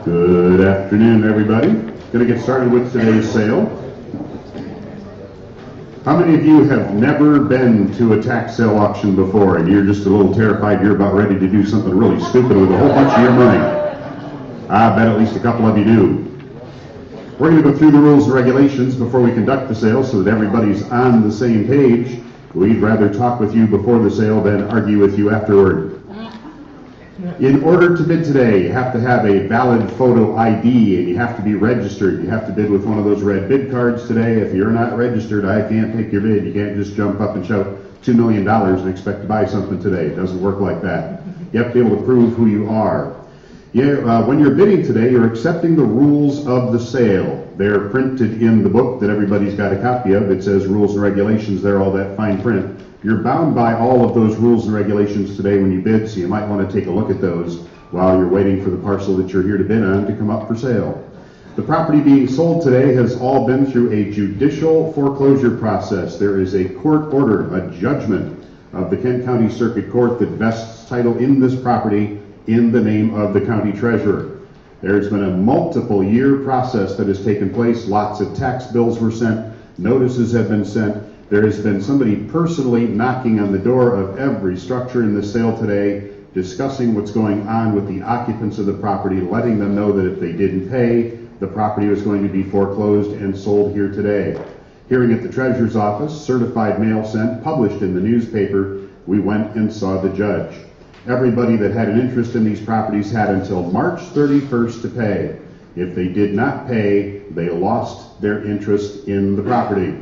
Good afternoon, everybody. Going to get started with today's sale. How many of you have never been to a tax sale auction before and you're just a little terrified you're about ready to do something really stupid with a whole bunch of your money? I bet at least a couple of you do. We're going to go through the rules and regulations before we conduct the sale so that everybody's on the same page. We'd rather talk with you before the sale than argue with you afterward. In order to bid today, you have to have a valid photo ID and you have to be registered. You have to bid with one of those red bid cards today. If you're not registered, I can't take your bid. You can't just jump up and shout $2 million and expect to buy something today. It doesn't work like that. You have to be able to prove who you are. When you're bidding today, you're accepting the rules of the sale. They're printed in the book that everybody's got a copy of. It says rules and regulations there, all that fine print. You're bound by all of those rules and regulations today when you bid, so you might want to take a look at those while you're waiting for the parcel that you're here to bid on to come up for sale. The property being sold today has all been through a judicial foreclosure process. There is a court order, a judgment of the Kent County Circuit Court that vests title in this property in the name of the county treasurer. There's been a multiple year process that has taken place. Lots of tax bills were sent, notices have been sent. There has been somebody personally knocking on the door of every structure in the sale today, discussing what's going on with the occupants of the property, letting them know that if they didn't pay, the property was going to be foreclosed and sold here today. Hearing at the treasurer's office, certified mail sent, published in the newspaper, we went and saw the judge. Everybody that had an interest in these properties had until March 31st to pay. If they did not pay, they lost their interest in the property.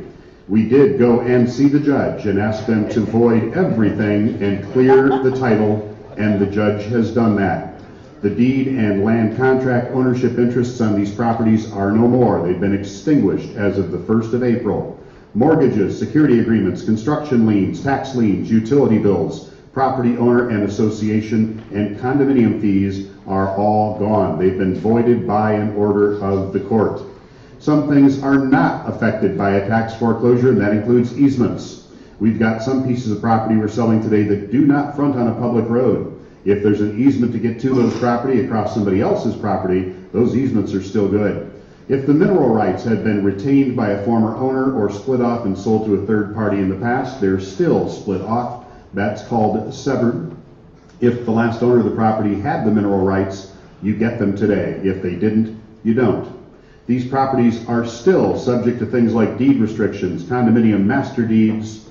We did go and see the judge and ask them to void everything and clear the title, and the judge has done that. The deed and land contract ownership interests on these properties are no more. They've been extinguished as of the 1st of April. Mortgages, security agreements, construction liens, tax liens, utility bills, property owner and association, and condominium fees are all gone. They've been voided by an order of the court. Some things are not affected by a tax foreclosure, and that includes easements. We've got some pieces of property we're selling today that do not front on a public road. If there's an easement to get to those property across somebody else's property, those easements are still good. If the mineral rights had been retained by a former owner or split off and sold to a third party in the past, they're still split off. That's called severed. If the last owner of the property had the mineral rights, you get them today. If they didn't, you don't. These properties are still subject to things like deed restrictions, condominium master deeds,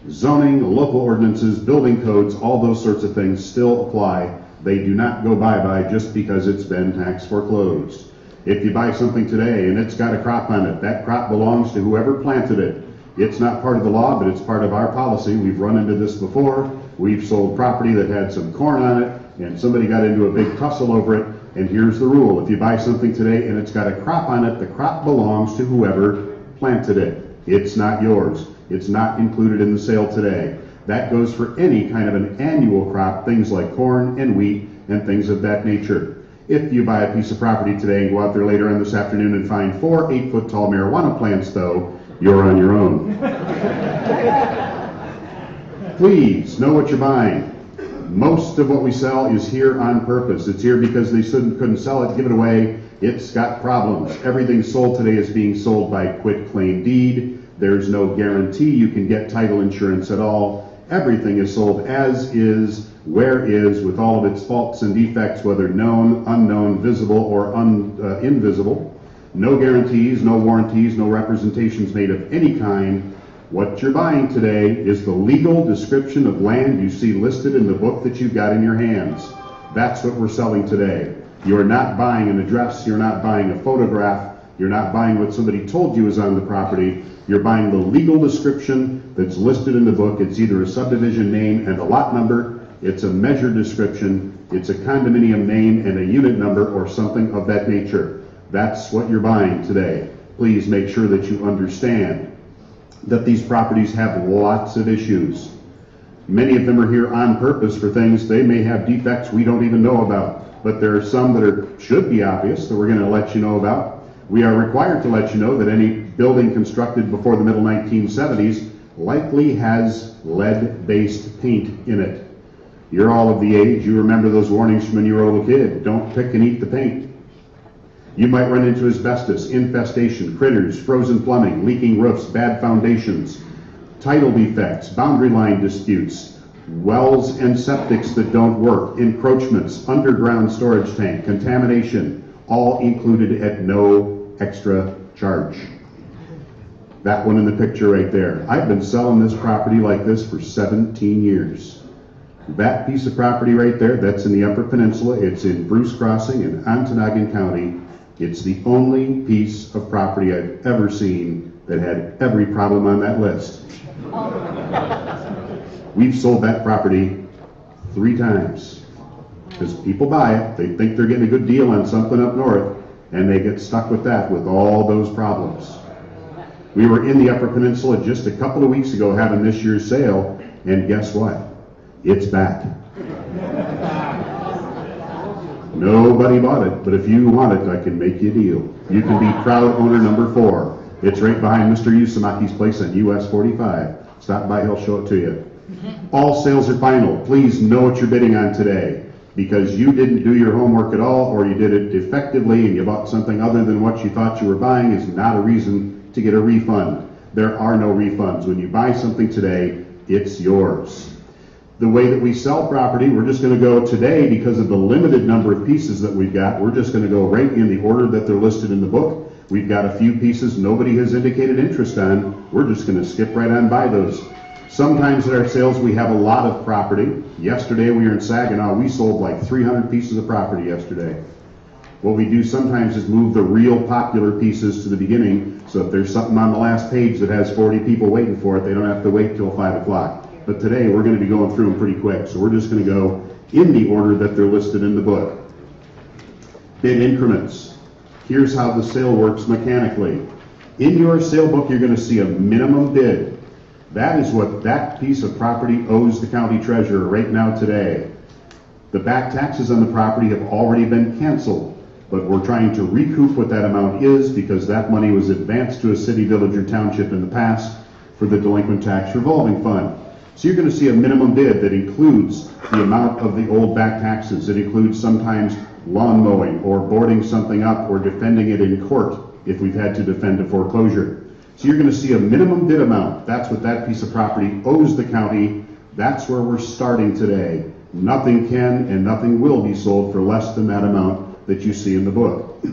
zoning, local ordinances, building codes, all those sorts of things still apply. They do not go bye-bye just because it's been tax foreclosed. If you buy something today and it's got a crop on it, that crop belongs to whoever planted it. It's not part of the law, but it's part of our policy. We've run into this before. We've sold property that had some corn on it, and somebody got into a big tussle over it. And here's the rule: if you buy something today and it's got a crop on it, the crop belongs to whoever planted it. It's not yours. It's not included in the sale today. That goes for any kind of an annual crop, things like corn and wheat and things of that nature. If you buy a piece of property today and go out there later on this afternoon and find 4 8-foot tall marijuana plants, though, you're on your own. Please know what you're buying. Most of what we sell is here on purpose. It's here because they couldn't sell it, give it away. It's got problems. Everything sold today is being sold by quit claim deed. There's no guarantee you can get title insurance at all. Everything is sold as is, where is, with all of its faults and defects, whether known, unknown, visible, or invisible. No guarantees, no warranties, no representations made of any kind. What you're buying today is the legal description of land you see listed in the book that you've got in your hands. That's what we're selling today. You're not buying an address, you're not buying a photograph, you're not buying what somebody told you is on the property. You're buying the legal description that's listed in the book. It's either a subdivision name and a lot number, it's a measure description, it's a condominium name and a unit number, or something of that nature. That's what you're buying today. Please make sure that you understand that these properties have lots of issues. Many of them are here on purpose for things. They may have defects we don't even know about, but there are some that should be obvious that we're going to let you know about. We are required to let you know that any building constructed before the middle 1970s likely has lead-based paint in it. You're all of the age, you remember those warnings from when you were a little kid. Don't pick and eat the paint. You might run into asbestos, infestation, critters, frozen plumbing, leaking roofs, bad foundations, title defects, boundary line disputes, wells and septics that don't work, encroachments, underground storage tank, contamination, all included at no extra charge. That one in the picture right there. I've been selling this property like this for 17 years. That piece of property right there, that's in the Upper Peninsula. It's in Bruce Crossing in Ontonagon County. It's the only piece of property I've ever seen that had every problem on that list. We've sold that property 3 times because people buy it, they think they're getting a good deal on something up north, and they get stuck with that with all those problems. We were in the Upper Peninsula just a couple of weeks ago having this year's sale, and guess what? It's back. Nobody bought it, but if you want it, I can make you a deal. You can be proud owner number 4. It's right behind Mr. Usamaki's place on US 45. Stop by, he'll show it to you. All sales are final. Please know what you're bidding on today, because you didn't do your homework at all, or you did it defectively and you bought something other than what you thought you were buying is not a reason to get a refund. There are no refunds. When you buy something today, it's yours. The way that we sell property, we're just going to go today, because of the limited number of pieces that we've got, we're just going to go right in the order that they're listed in the book. We've got a few pieces nobody has indicated interest on. We're just going to skip right on by those. Sometimes at our sales we have a lot of property. Yesterday we were in Saginaw. We sold like 300 pieces of property yesterday. What we do sometimes is move the real popular pieces to the beginning, so if there's something on the last page that has 40 people waiting for it, they don't have to wait till 5 o'clock. But today we're going to be going through them pretty quick, so we're just going to go in the order that they're listed in the book. Bid increments. Here's how the sale works mechanically. In your sale book, you're going to see a minimum bid. That is what that piece of property owes the county treasurer right now today. The back taxes on the property have already been canceled, but we're trying to recoup what that amount is, because that money was advanced to a city, village, or township in the past for the delinquent tax revolving fund. So you're going to see a minimum bid that includes the amount of the old back taxes. It includes sometimes lawn mowing or boarding something up or defending it in court if we've had to defend a foreclosure. So you're going to see a minimum bid amount. That's what that piece of property owes the county. That's where we're starting today. Nothing can and nothing will be sold for less than that amount that you see in the book.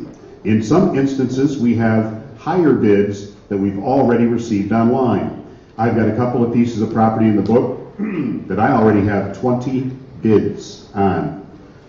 In some instances, we have higher bids that we've already received online. I've got a couple of pieces of property in the book that I already have 20 bids on.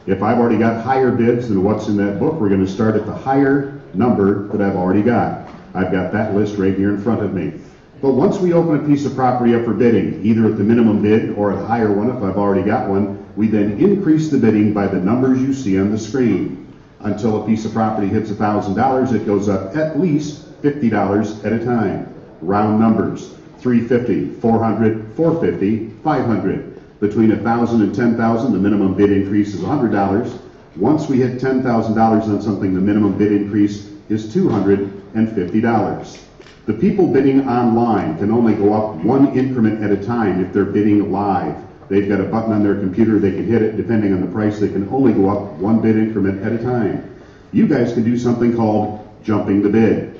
If I've already got higher bids than what's in that book, we're going to start at the higher number that I've already got. I've got that list right here in front of me. But once we open a piece of property up for bidding, either at the minimum bid or at a higher one if I've already got one, we then increase the bidding by the numbers you see on the screen. Until a piece of property hits $1,000, it goes up at least $50 at a time. Round numbers, $350, $400, $450, $500. Between $1,000 and $10,000, the minimum bid increase is $100. Once we hit $10,000 on something, the minimum bid increase is $250. The people bidding online can only go up one increment at a time if they're bidding live. They've got a button on their computer, they can hit it. Depending on the price, they can only go up one bid increment at a time. You guys can do something called jumping the bid.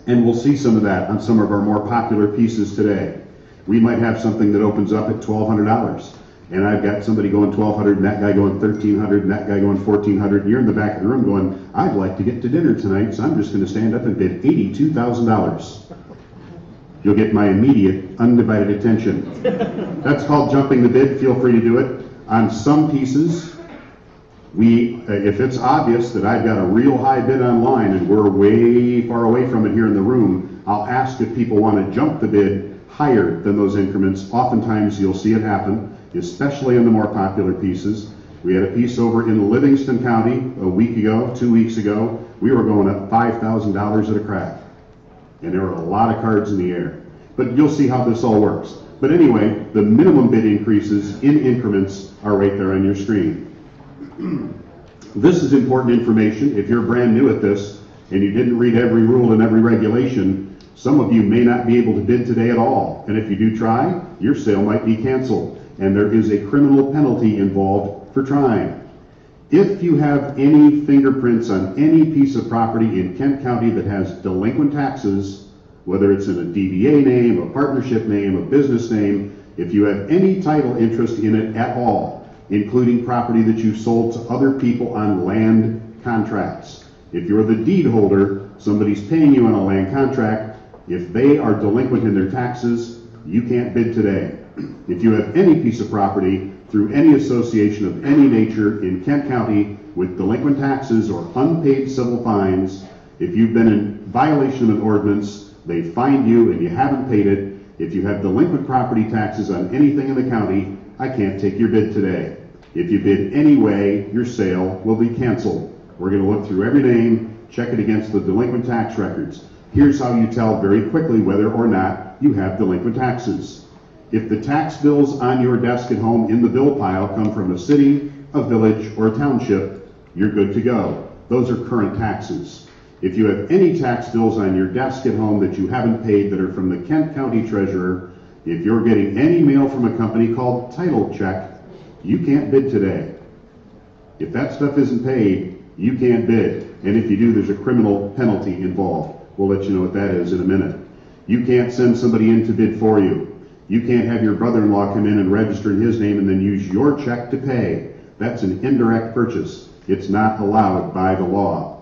And we'll see some of that on some of our more popular pieces today. We might have something that opens up at $1,200. And I've got somebody going $1,200 and that guy going $1,300 and that guy going $1,400. And you're in the back of the room going, I'd like to get to dinner tonight, so I'm just going to stand up and bid $82,000. You'll get my immediate, undivided attention. That's called jumping the bid. Feel free to do it. On some pieces, if it's obvious that I've got a real high bid online and we're way far away from it here in the room, I'll ask if people want to jump the bid higher than those increments. Oftentimes you'll see it happen, especially in the more popular pieces. We had a piece over in Livingston County a week ago, 2 weeks ago. We were going up $5,000 at a crack. And there were a lot of cards in the air. But you'll see how this all works. But anyway, the minimum bid increases in increments are right there on your screen. This is important information. If you're brand new at this and you didn't read every rule and every regulation, some of you may not be able to bid today at all. And if you do try, your sale might be canceled. And there is a criminal penalty involved for trying. If you have any fingerprints on any piece of property in Kent County that has delinquent taxes, whether it's in a DBA name, a partnership name, a business name, if you have any title interest in it at all, including property that you sold to other people on land contracts. If you're the deed holder, somebody's paying you on a land contract, if they are delinquent in their taxes, you can't bid today. If you have any piece of property through any association of any nature in Kent County with delinquent taxes or unpaid civil fines, if you've been in violation of an ordinance, they find you and you haven't paid it, if you have delinquent property taxes on anything in the county, I can't take your bid today. If you bid anyway, your sale will be canceled. We're going to look through every name, check it against the delinquent tax records. Here's how you tell very quickly whether or not you have delinquent taxes. If the tax bills on your desk at home in the bill pile come from a city, a village, or a township, you're good to go. Those are current taxes. If you have any tax bills on your desk at home that you haven't paid that are from the Kent County Treasurer, if you're getting any mail from a company called Title Check, you can't bid today. If that stuff isn't paid, you can't bid. And if you do, there's a criminal penalty involved. We'll let you know what that is in a minute. You can't send somebody in to bid for you. You can't have your brother-in-law come in and register in his name and then use your check to pay. That's an indirect purchase. It's not allowed by the law.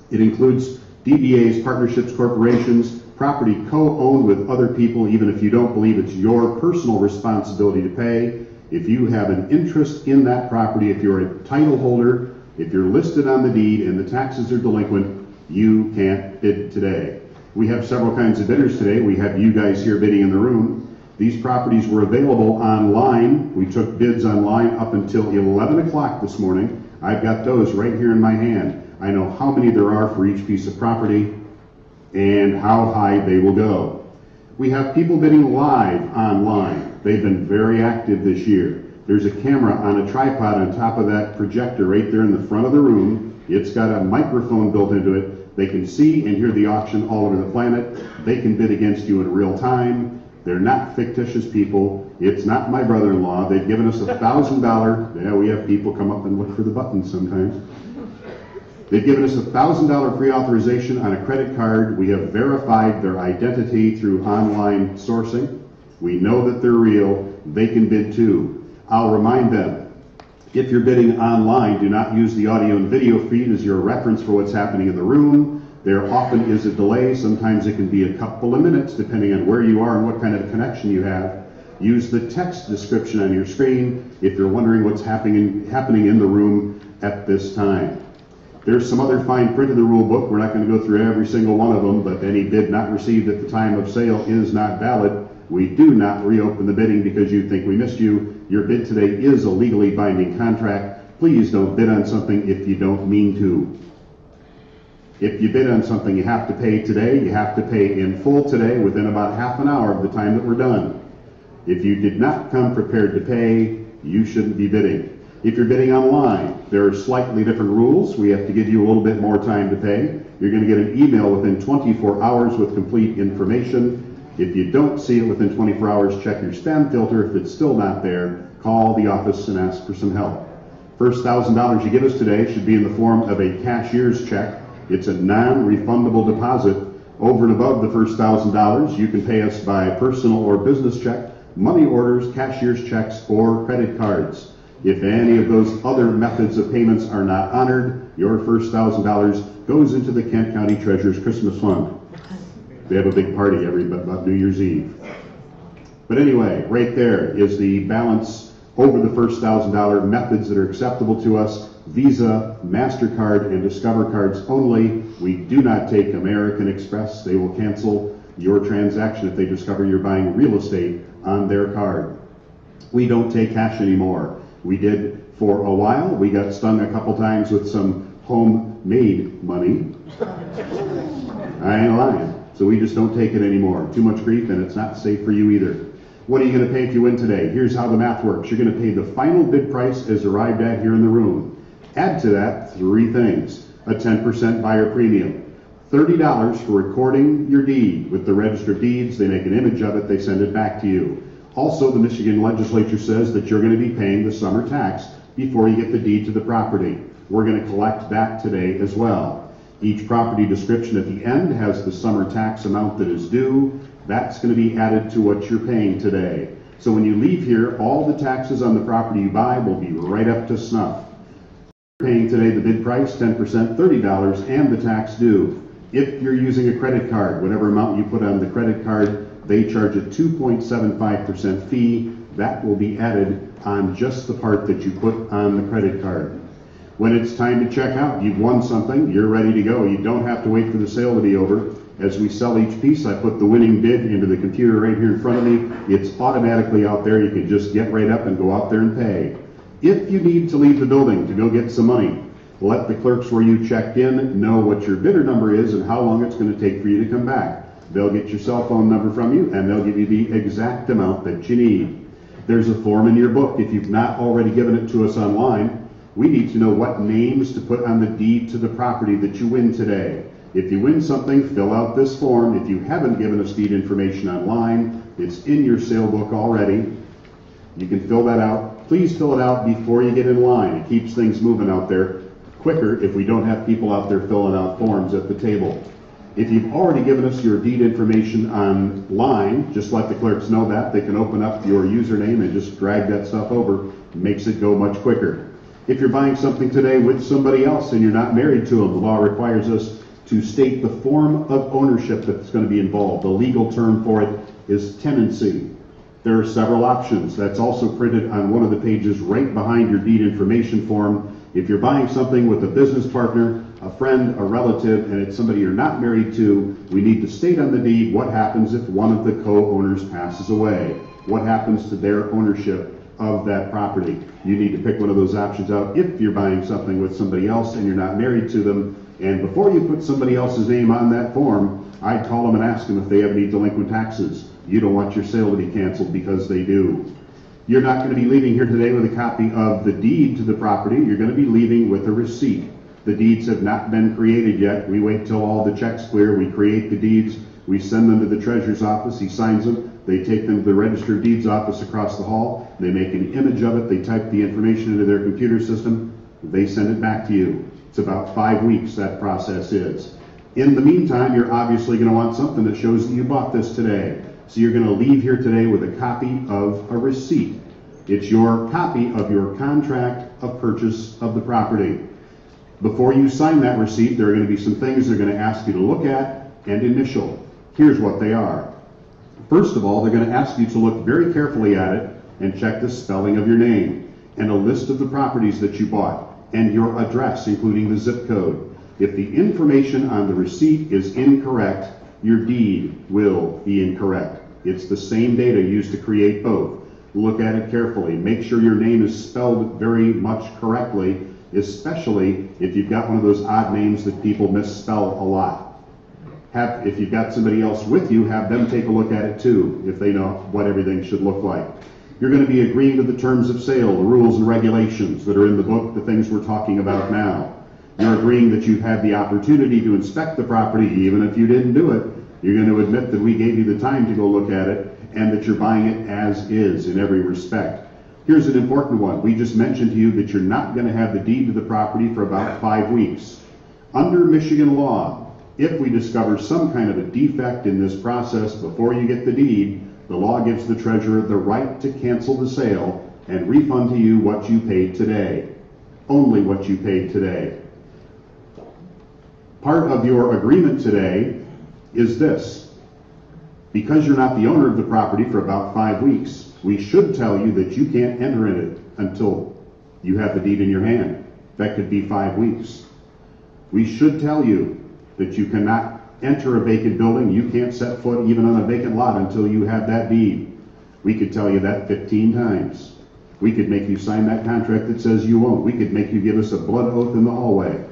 It includes DBAs, partnerships, corporations, property co-owned with other people, even if you don't believe it's your personal responsibility to pay. If you have an interest in that property, if you're a title holder, if you're listed on the deed and the taxes are delinquent, you can't bid today. We have several kinds of bidders today. We have you guys here bidding in the room. These properties were available online. We took bids online up until 11 o'clock this morning. I've got those right here in my hand. I know how many there are for each piece of property and how high they will go. We have people bidding live online. They've been very active this year. There's a camera on a tripod on top of that projector right there in the front of the room. It's got a microphone built into it. They can see and hear the auction all over the planet. They can bid against you in real time. They're not fictitious people. It's not my brother-in-law. They've given us $1,000. Yeah, we have people come up and look for the buttons sometimes. They've given us $1,000 pre-authorization on a credit card. We have verified their identity through online sourcing. We know that they're real. They can bid too. I'll remind them, if you're bidding online, do not use the audio and video feed as your reference for what's happening in the room. There often is a delay. Sometimes it can be a couple of minutes depending on where you are and what kind of connection you have. Use the text description on your screen if you're wondering what's happening in the room at this time. There's some other fine print in the rule book. We're not going to go through every single one of them, but any bid not received at the time of sale is not valid. We do not reopen the bidding because you think we missed you. Your bid today is a legally binding contract. Please don't bid on something if you don't mean to. If you bid on something, you have to pay today. You have to pay in full today within about half an hour of the time that we're done. If you did not come prepared to pay, you shouldn't be bidding. If you're bidding online, there are slightly different rules. We have to give you a little bit more time to pay. You're going to get an email within 24 hours with complete information. If you don't see it within 24 hours, check your spam filter. If it's still not there, call the office and ask for some help. First $1,000 you give us today should be in the form of a cashier's check. It's a non-refundable deposit. Over and above the first $1,000, you can pay us by personal or business check, money orders, cashier's checks, or credit cards. If any of those other methods of payments are not honored, your first $1,000 goes into the Kent County Treasurer's Christmas Fund. They have a big party about New Year's Eve. But anyway, right there is the balance over the first $1,000 methods that are acceptable to us. Visa, MasterCard, and Discover cards only. We do not take American Express. They will cancel your transaction if they discover you're buying real estate on their card. We don't take cash anymore. We did for a while. We got stung a couple times with some homemade money. I ain't lying. So we just don't take it anymore. Too much grief, and it's not safe for you either. What are you going to pay if you win today? Here's how the math works. You're going to pay the final bid price as arrived at here in the room. Add to that three things. A 10% buyer premium. $30 for recording your deed with the Register of Deeds. They make an image of it. They send it back to you. Also, the Michigan legislature says that you're going to be paying the summer tax before you get the deed to the property. We're going to collect that today as well. Each property description at the end has the summer tax amount that is due. That's going to be added to what you're paying today. So when you leave here, all the taxes on the property you buy will be right up to snuff. You're paying today the bid price, 10%, $30, and the tax due. If you're using a credit card, whatever amount you put on the credit card, they charge a 2.75% fee. That will be added on just the part that you put on the credit card. When it's time to check out, you've won something, you're ready to go. You don't have to wait for the sale to be over. As we sell each piece, I put the winning bid into the computer right here in front of me. It's automatically out there. You can just get right up and go out there and pay. If you need to leave the building to go get some money, let the clerks where you checked in know what your bidder number is and how long it's going to take for you to come back. They'll get your cell phone number from you, and they'll give you the exact amount that you need. There's a form in your book. If you've not already given it to us online, we need to know what names to put on the deed to the property that you win today. If you win something, fill out this form. If you haven't given us deed information online, it's in your sale book already. You can fill that out. Please fill it out before you get in line. It keeps things moving out there quicker if we don't have people out there filling out forms at the table. If you've already given us your deed information online, just let the clerks know that. They can open up your username and just drag that stuff over. It makes it go much quicker. If you're buying something today with somebody else and you're not married to them, the law requires us to state the form of ownership that's going to be involved. The legal term for it is tenancy. There are several options. That's also printed on one of the pages right behind your deed information form. If you're buying something with a business partner, a friend, a relative, and it's somebody you're not married to, we need to state on the deed what happens if one of the co-owners passes away. What happens to their ownership of that property? You need to pick one of those options out if you're buying something with somebody else and you're not married to them. And before you put somebody else's name on that form, I'd call them and ask them if they have any delinquent taxes. You don't want your sale to be canceled because they do. You're not going to be leaving here today with a copy of the deed to the property. You're going to be leaving with a receipt. The deeds have not been created yet. We wait till all the checks clear. We create the deeds. We send them to the treasurer's office. He signs them. They take them to the Register of Deeds office across the hall. They make an image of it. They type the information into their computer system. They send it back to you. It's about 5 weeks that process is. In the meantime, you're obviously going to want something that shows that you bought this today. So you're going to leave here today with a copy of a receipt. It's your copy of your contract of purchase of the property. Before you sign that receipt, there are going to be some things they're going to ask you to look at and initial. Here's what they are. First of all, they're going to ask you to look very carefully at it and check the spelling of your name and a list of the properties that you bought. and your address, including the zip code. If the information on the receipt is incorrect, your deed will be incorrect. It's the same data used to create both. Look at it carefully. Make sure your name is spelled very much correctly, especially if you've got one of those odd names that people misspell a lot. If you've got somebody else with you, have them take a look at it too, if they know what everything should look like. You're going to be agreeing to the terms of sale, the rules and regulations that are in the book, the things we're talking about now. You're agreeing that you've had the opportunity to inspect the property, even if you didn't do it. You're going to admit that we gave you the time to go look at it, and that you're buying it as is in every respect. Here's an important one. We just mentioned to you that you're not going to have the deed to the property for about 5 weeks. Under Michigan law, if we discover some kind of a defect in this process before you get the deed, the law gives the treasurer the right to cancel the sale and refund to you what you paid today. Only what you paid today. Part of your agreement today is this. Because you're not the owner of the property for about 5 weeks, we should tell you that you can't enter in it until you have the deed in your hand. That could be 5 weeks. We should tell you that you cannot enter a vacant building, you can't set foot even on a vacant lot until you have that deed. We could tell you that 15 times. We could make you sign that contract that says you won't. We could make you give us a blood oath in the hallway.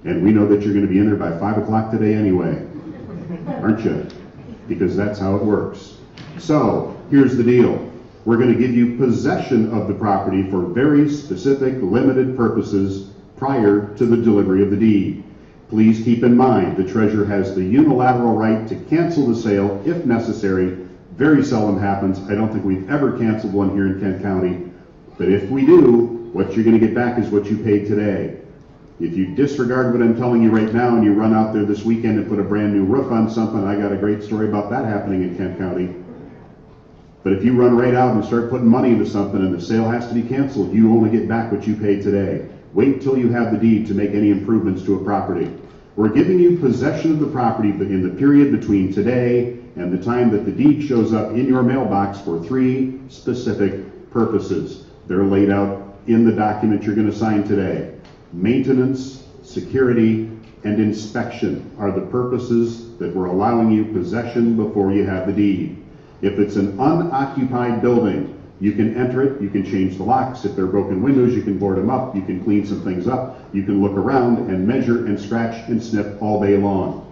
And we know that you're going to be in there by 5 o'clock today anyway. Aren't you? Because that's how it works. So, here's the deal. We're going to give you possession of the property for very specific, limited purposes prior to the delivery of the deed. Please keep in mind the treasurer has the unilateral right to cancel the sale if necessary. Very seldom happens. I don't think we've ever canceled one here in Kent County. But if we do, what you're going to get back is what you paid today. If you disregard what I'm telling you right now and you run out there this weekend and put a brand new roof on something, I got a great story about that happening in Kent County. But if you run right out and start putting money into something and the sale has to be canceled, you only get back what you paid today. Wait till you have the deed to make any improvements to a property. We're giving you possession of the property in the period between today and the time that the deed shows up in your mailbox for 3 specific purposes. They're laid out in the document you're going to sign today. Maintenance, security, and inspection are the purposes that we're allowing you possession before you have the deed. If it's an unoccupied building, you can enter it, you can change the locks. If there are broken windows, you can board them up, you can clean some things up, you can look around and measure and scratch and snip all day long.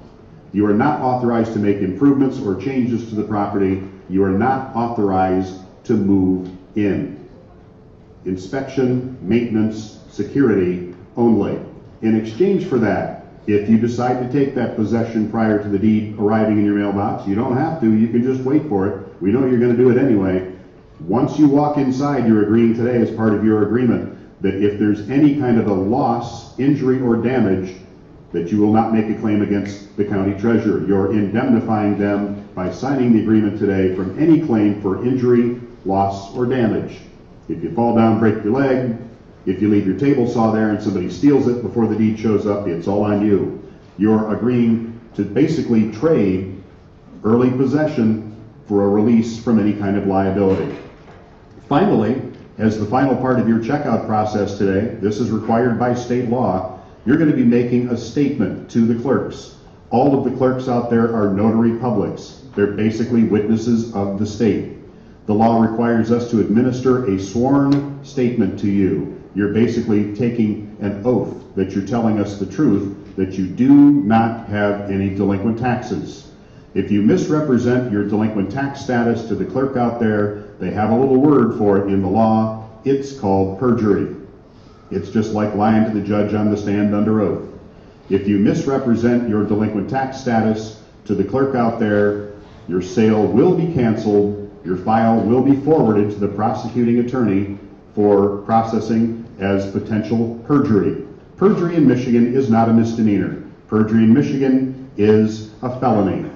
You are not authorized to make improvements or changes to the property. You are not authorized to move in. Inspection, maintenance, security only. In exchange for that, if you decide to take that possession prior to the deed arriving in your mailbox, you don't have to, you can just wait for it. We know you're going to do it anyway. Once you walk inside, you're agreeing today as part of your agreement that if there's any kind of a loss, injury, or damage, that you will not make a claim against the county treasurer. You're indemnifying them by signing the agreement today from any claim for injury, loss, or damage. If you fall down, break your leg, if you leave your table saw there and somebody steals it before the deed shows up, it's all on you. You're agreeing to basically trade early possession for a release from any kind of liability. Finally, as the final part of your checkout process today, this is required by state law, you're going to be making a statement to the clerks. All of the clerks out there are notary publics. They're basically witnesses of the state. The law requires us to administer a sworn statement to you. You're basically taking an oath that you're telling us the truth, that you do not have any delinquent taxes. If you misrepresent your delinquent tax status to the clerk out there, they have a little word for it in the law. It's called perjury. It's just like lying to the judge on the stand under oath. If you misrepresent your delinquent tax status to the clerk out there, your sale will be canceled, your file will be forwarded to the prosecuting attorney for processing as potential perjury. Perjury in Michigan is not a misdemeanor. Perjury in Michigan is a felony.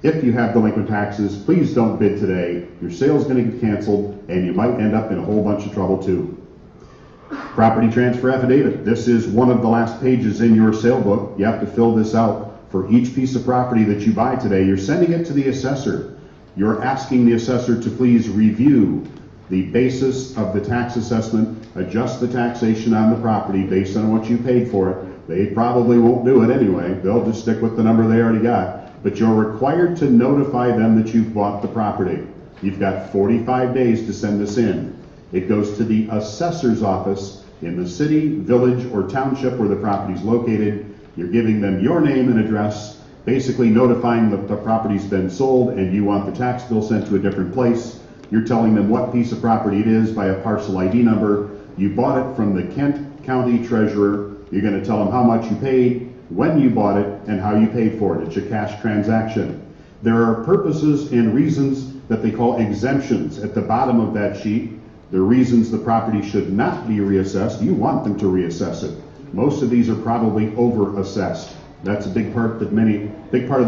If you have delinquent taxes, please don't bid today. Your sale is going to get canceled, and you might end up in a whole bunch of trouble too. Property transfer affidavit. This is one of the last pages in your sale book. You have to fill this out for each piece of property that you buy today. You're sending it to the assessor. You're asking the assessor to please review the basis of the tax assessment adjust the taxation on the property based on what you paid for it. They probably won't do it anyway. They'll just stick with the number they already got. But you're required to notify them that you've bought the property. You've got 45 days to send this in. It goes to the assessor's office in the city, village, or township where the property is located. You're giving them your name and address, basically notifying that the property's been sold and you want the tax bill sent to a different place. You're telling them what piece of property it is by a parcel ID number. You bought it from the Kent County Treasurer. You're going to tell them how much you paid, when you bought it, and how you paid for it. It's a cash transaction. There are purposes and reasons that they call exemptions at the bottom of that sheet. The reasons the property should not be reassessed. You want them to reassess it. Most of these are probably over-assessed. That's a big part of the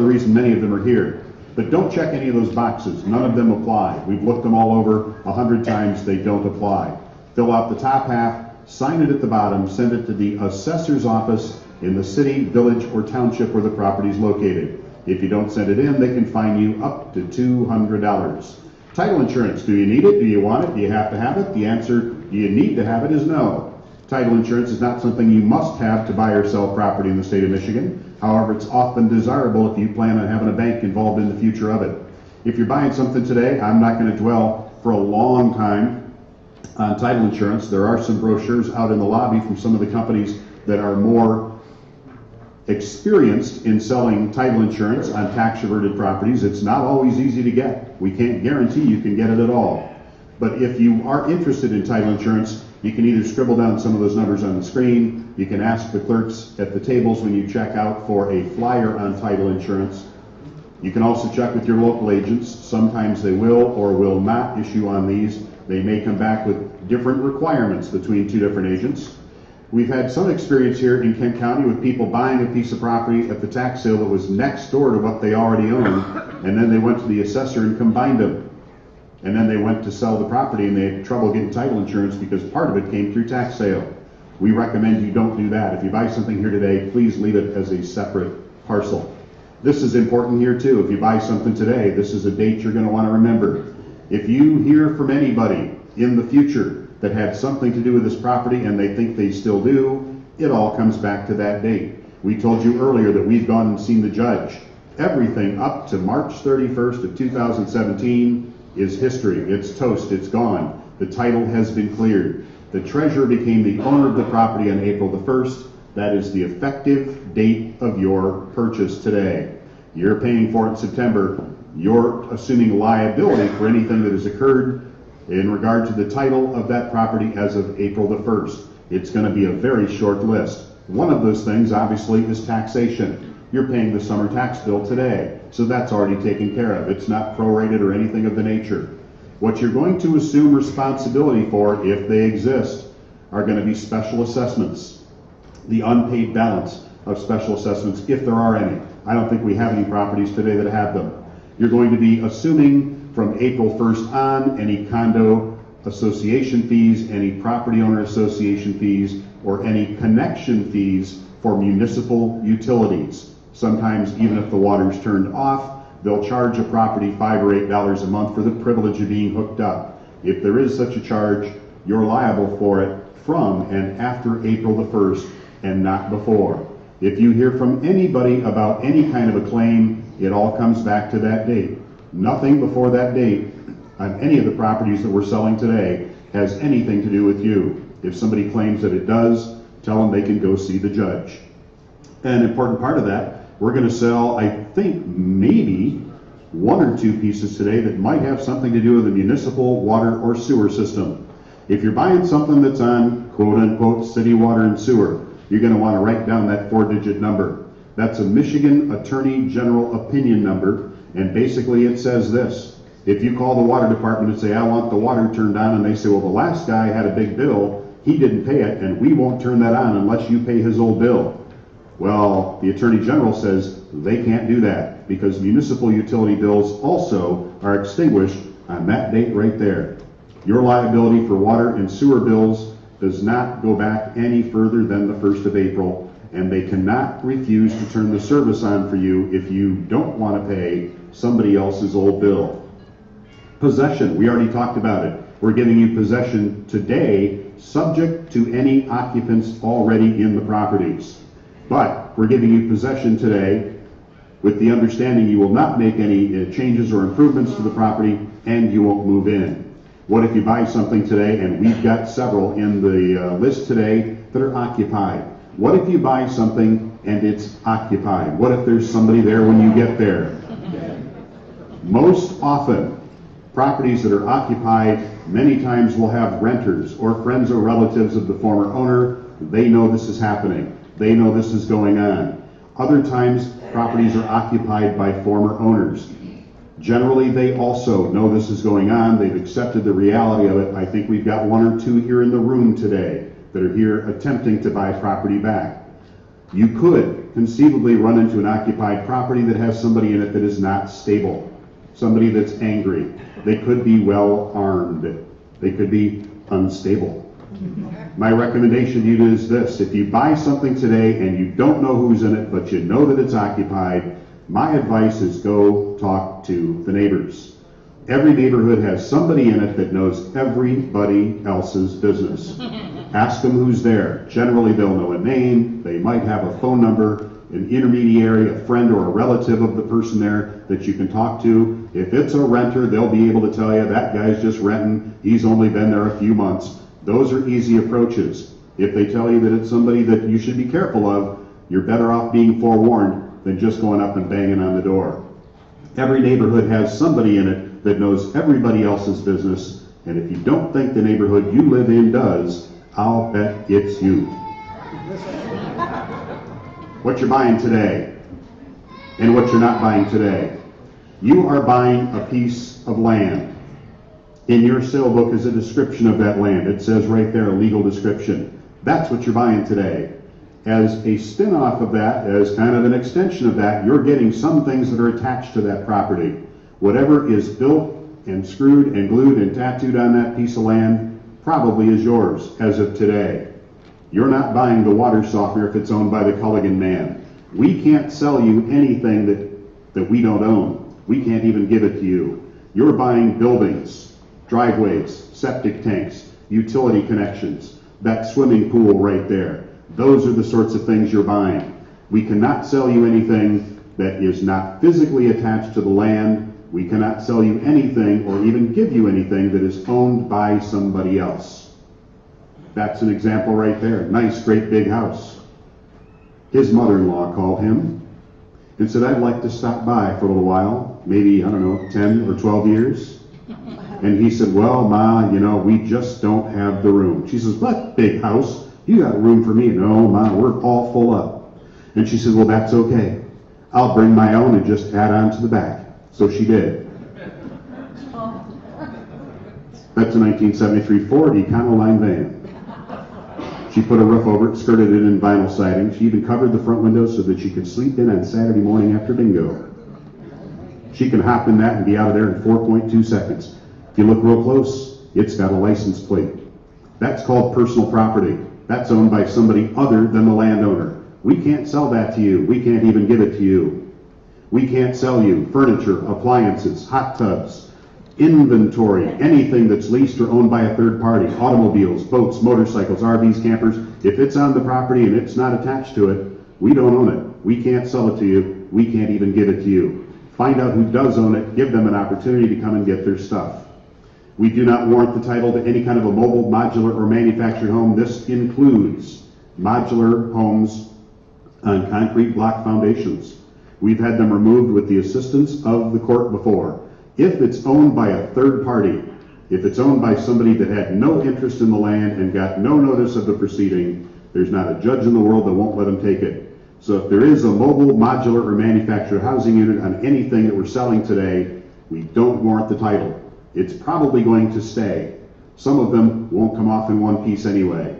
reason many of them are here. But don't check any of those boxes. None of them apply. We've looked them all over 100 times. They don't apply. Fill out the top half, sign it at the bottom, send it to the assessor's office in the city, village, or township where the property is located. If you don't send it in, they can fine you up to $200. Title insurance, do you need it? Do you want it? Do you have to have it? The answer, do you need to have it, is no. Title insurance is not something you must have to buy or sell property in the state of Michigan. However, it's often desirable if you plan on having a bank involved in the future of it. If you're buying something today, I'm not going to dwell for a long time on title insurance. There are some brochures out in the lobby from some of the companies that are more experienced in selling title insurance on tax-averted properties. It's not always easy to get. We can't guarantee you can get it at all. But if you are interested in title insurance, you can either scribble down some of those numbers on the screen. You can ask the clerks at the tables when you check out for a flyer on title insurance. You can also check with your local agents. Sometimes they will or will not issue on these. They may come back with different requirements between two different agents. We've had some experience here in Kent County with people buying a piece of property at the tax sale that was next door to what they already owned, and then they went to the assessor and combined them. And then they went to sell the property and they had trouble getting title insurance because part of it came through tax sale. We recommend you don't do that. If you buy something here today, please leave it as a separate parcel. This is important here too. If you buy something today, this is a date you're going to want to remember. If you hear from anybody in the future that had something to do with this property and they think they still do, it all comes back to that date. We told you earlier that we've gone and seen the judge. Everything up to March 31st of 2017 is history. It's toast. It's gone. The title has been cleared. The treasurer became the owner of the property on April the 1st. That is the effective date of your purchase today. You're paying for it in September. You're assuming liability for anything that has occurred in regard to the title of that property as of April the 1st. It's going to be a very short list. One of those things, obviously, is taxation. You're paying the summer tax bill today, so that's already taken care of. It's not prorated or anything of the nature. What you're going to assume responsibility for, if they exist, are going to be special assessments, the unpaid balance of special assessments, if there are any. I don't think we have any properties today that have them. You're going to be assuming from April 1st on any condo association fees, any property owner association fees, or any connection fees for municipal utilities. Sometimes even if the water's turned off, they'll charge a property $5 or $8 a month for the privilege of being hooked up. If there is such a charge, you're liable for it from and after April the 1st and not before. If you hear from anybody about any kind of a claim, it all comes back to that date. Nothing before that date on any of the properties that we're selling today has anything to do with you. If somebody claims that it does, tell them they can go see the judge. An important part of that, we're going to sell, I think, maybe one or two pieces today that might have something to do with the municipal water or sewer system. If you're buying something that's on quote-unquote city water and sewer, you're going to want to write down that 4-digit number. That's a Michigan Attorney General opinion number. And basically it says this: if you call the water department and say, I want the water turned on, and they say, well, the last guy had a big bill, he didn't pay it, and we won't turn that on unless you pay his old bill. Well, the Attorney General says they can't do that because municipal utility bills also are extinguished on that date right there. Your liability for water and sewer bills does not go back any further than the 1st of April, and they cannot refuse to turn the service on for you if you don't want to pay somebody else's old bill. Possession, we already talked about it. We're giving you possession today subject to any occupants already in the properties. But we're giving you possession today with the understanding you will not make any changes or improvements to the property, and you won't move in. What if you buy something today, and we've got several in the list today that are occupied? What if you buy something and it's occupied? What if there's somebody there when you get there? Most often, properties that are occupied many times will have renters or friends or relatives of the former owner. They know this is happening. They know this is going on. Other times, properties are occupied by former owners. Generally, they also know this is going on. They've accepted the reality of it. I think we've got one or two here in the room today that are here attempting to buy property back. You could conceivably run into an occupied property that has somebody in it that is not stable, somebody that's angry. They could be well armed. They could be unstable. My recommendation to you is this: if you buy something today and you don't know who's in it, but you know that it's occupied, my advice is go talk to the neighbors. Every neighborhood has somebody in it that knows everybody else's business. Ask them who's there. Generally, they'll know a name. They might have a phone number, an intermediary, a friend or a relative of the person there that you can talk to. If it's a renter, they'll be able to tell you that guy's just renting. He's only been there a few months. Those are easy approaches. If they tell you that it's somebody that you should be careful of, you're better off being forewarned than just going up and banging on the door. Every neighborhood has somebody in it that knows everybody else's business, and if you don't think the neighborhood you live in does, I'll bet it's you. What you're buying today and what you're not buying today. You are buying a piece of land. In your sale book is a description of that land. It says right there, a legal description. That's what you're buying today. As a spin-off of that, as kind of an extension of that, you're getting some things that are attached to that property. Whatever is built and screwed and glued and tattooed on that piece of land probably is yours as of today. You're not buying the water softener if it's owned by the Culligan man. We can't sell you anything that we don't own. We can't even give it to you. You're buying buildings, driveways, septic tanks, utility connections, that swimming pool right there. Those are the sorts of things you're buying. We cannot sell you anything that is not physically attached to the land. We cannot sell you anything or even give you anything that is owned by somebody else. That's an example right there. Nice, great big house. His mother-in-law called him and said, I'd like to stop by for a little while, maybe, 10 or 12 years. And he said, well, Ma, we just don't have the room. She says, what big house? You got room for me? No, Ma, we're all full up. And she said, well, that's okay. I'll bring my own and just add on to the back. So she did. That's a 1973 Ford Econoline van. She put a roof over it, skirted it in vinyl siding. She even covered the front windows so that she could sleep in on Saturday morning after bingo. She can hop in that and be out of there in 4.2 seconds. If you look real close, it's got a license plate. That's called personal property. That's owned by somebody other than the landowner. We can't sell that to you. We can't even give it to you. We can't sell you furniture, appliances, hot tubs, inventory, anything that's leased or owned by a third party, automobiles, boats, motorcycles, RVs, campers. If it's on the property and it's not attached to it, we don't own it. We can't sell it to you. We can't even give it to you. Find out who does own it. Give them an opportunity to come and get their stuff. We do not warrant the title to any kind of a mobile, modular, or manufactured home. This includes modular homes on concrete block foundations. We've had them removed with the assistance of the court before. If it's owned by a third party, if it's owned by somebody that had no interest in the land and got no notice of the proceeding, there's not a judge in the world that won't let them take it. So if there is a mobile, modular, or manufactured housing unit on anything that we're selling today, we don't warrant the title. It's probably going to stay. Some of them won't come off in one piece anyway.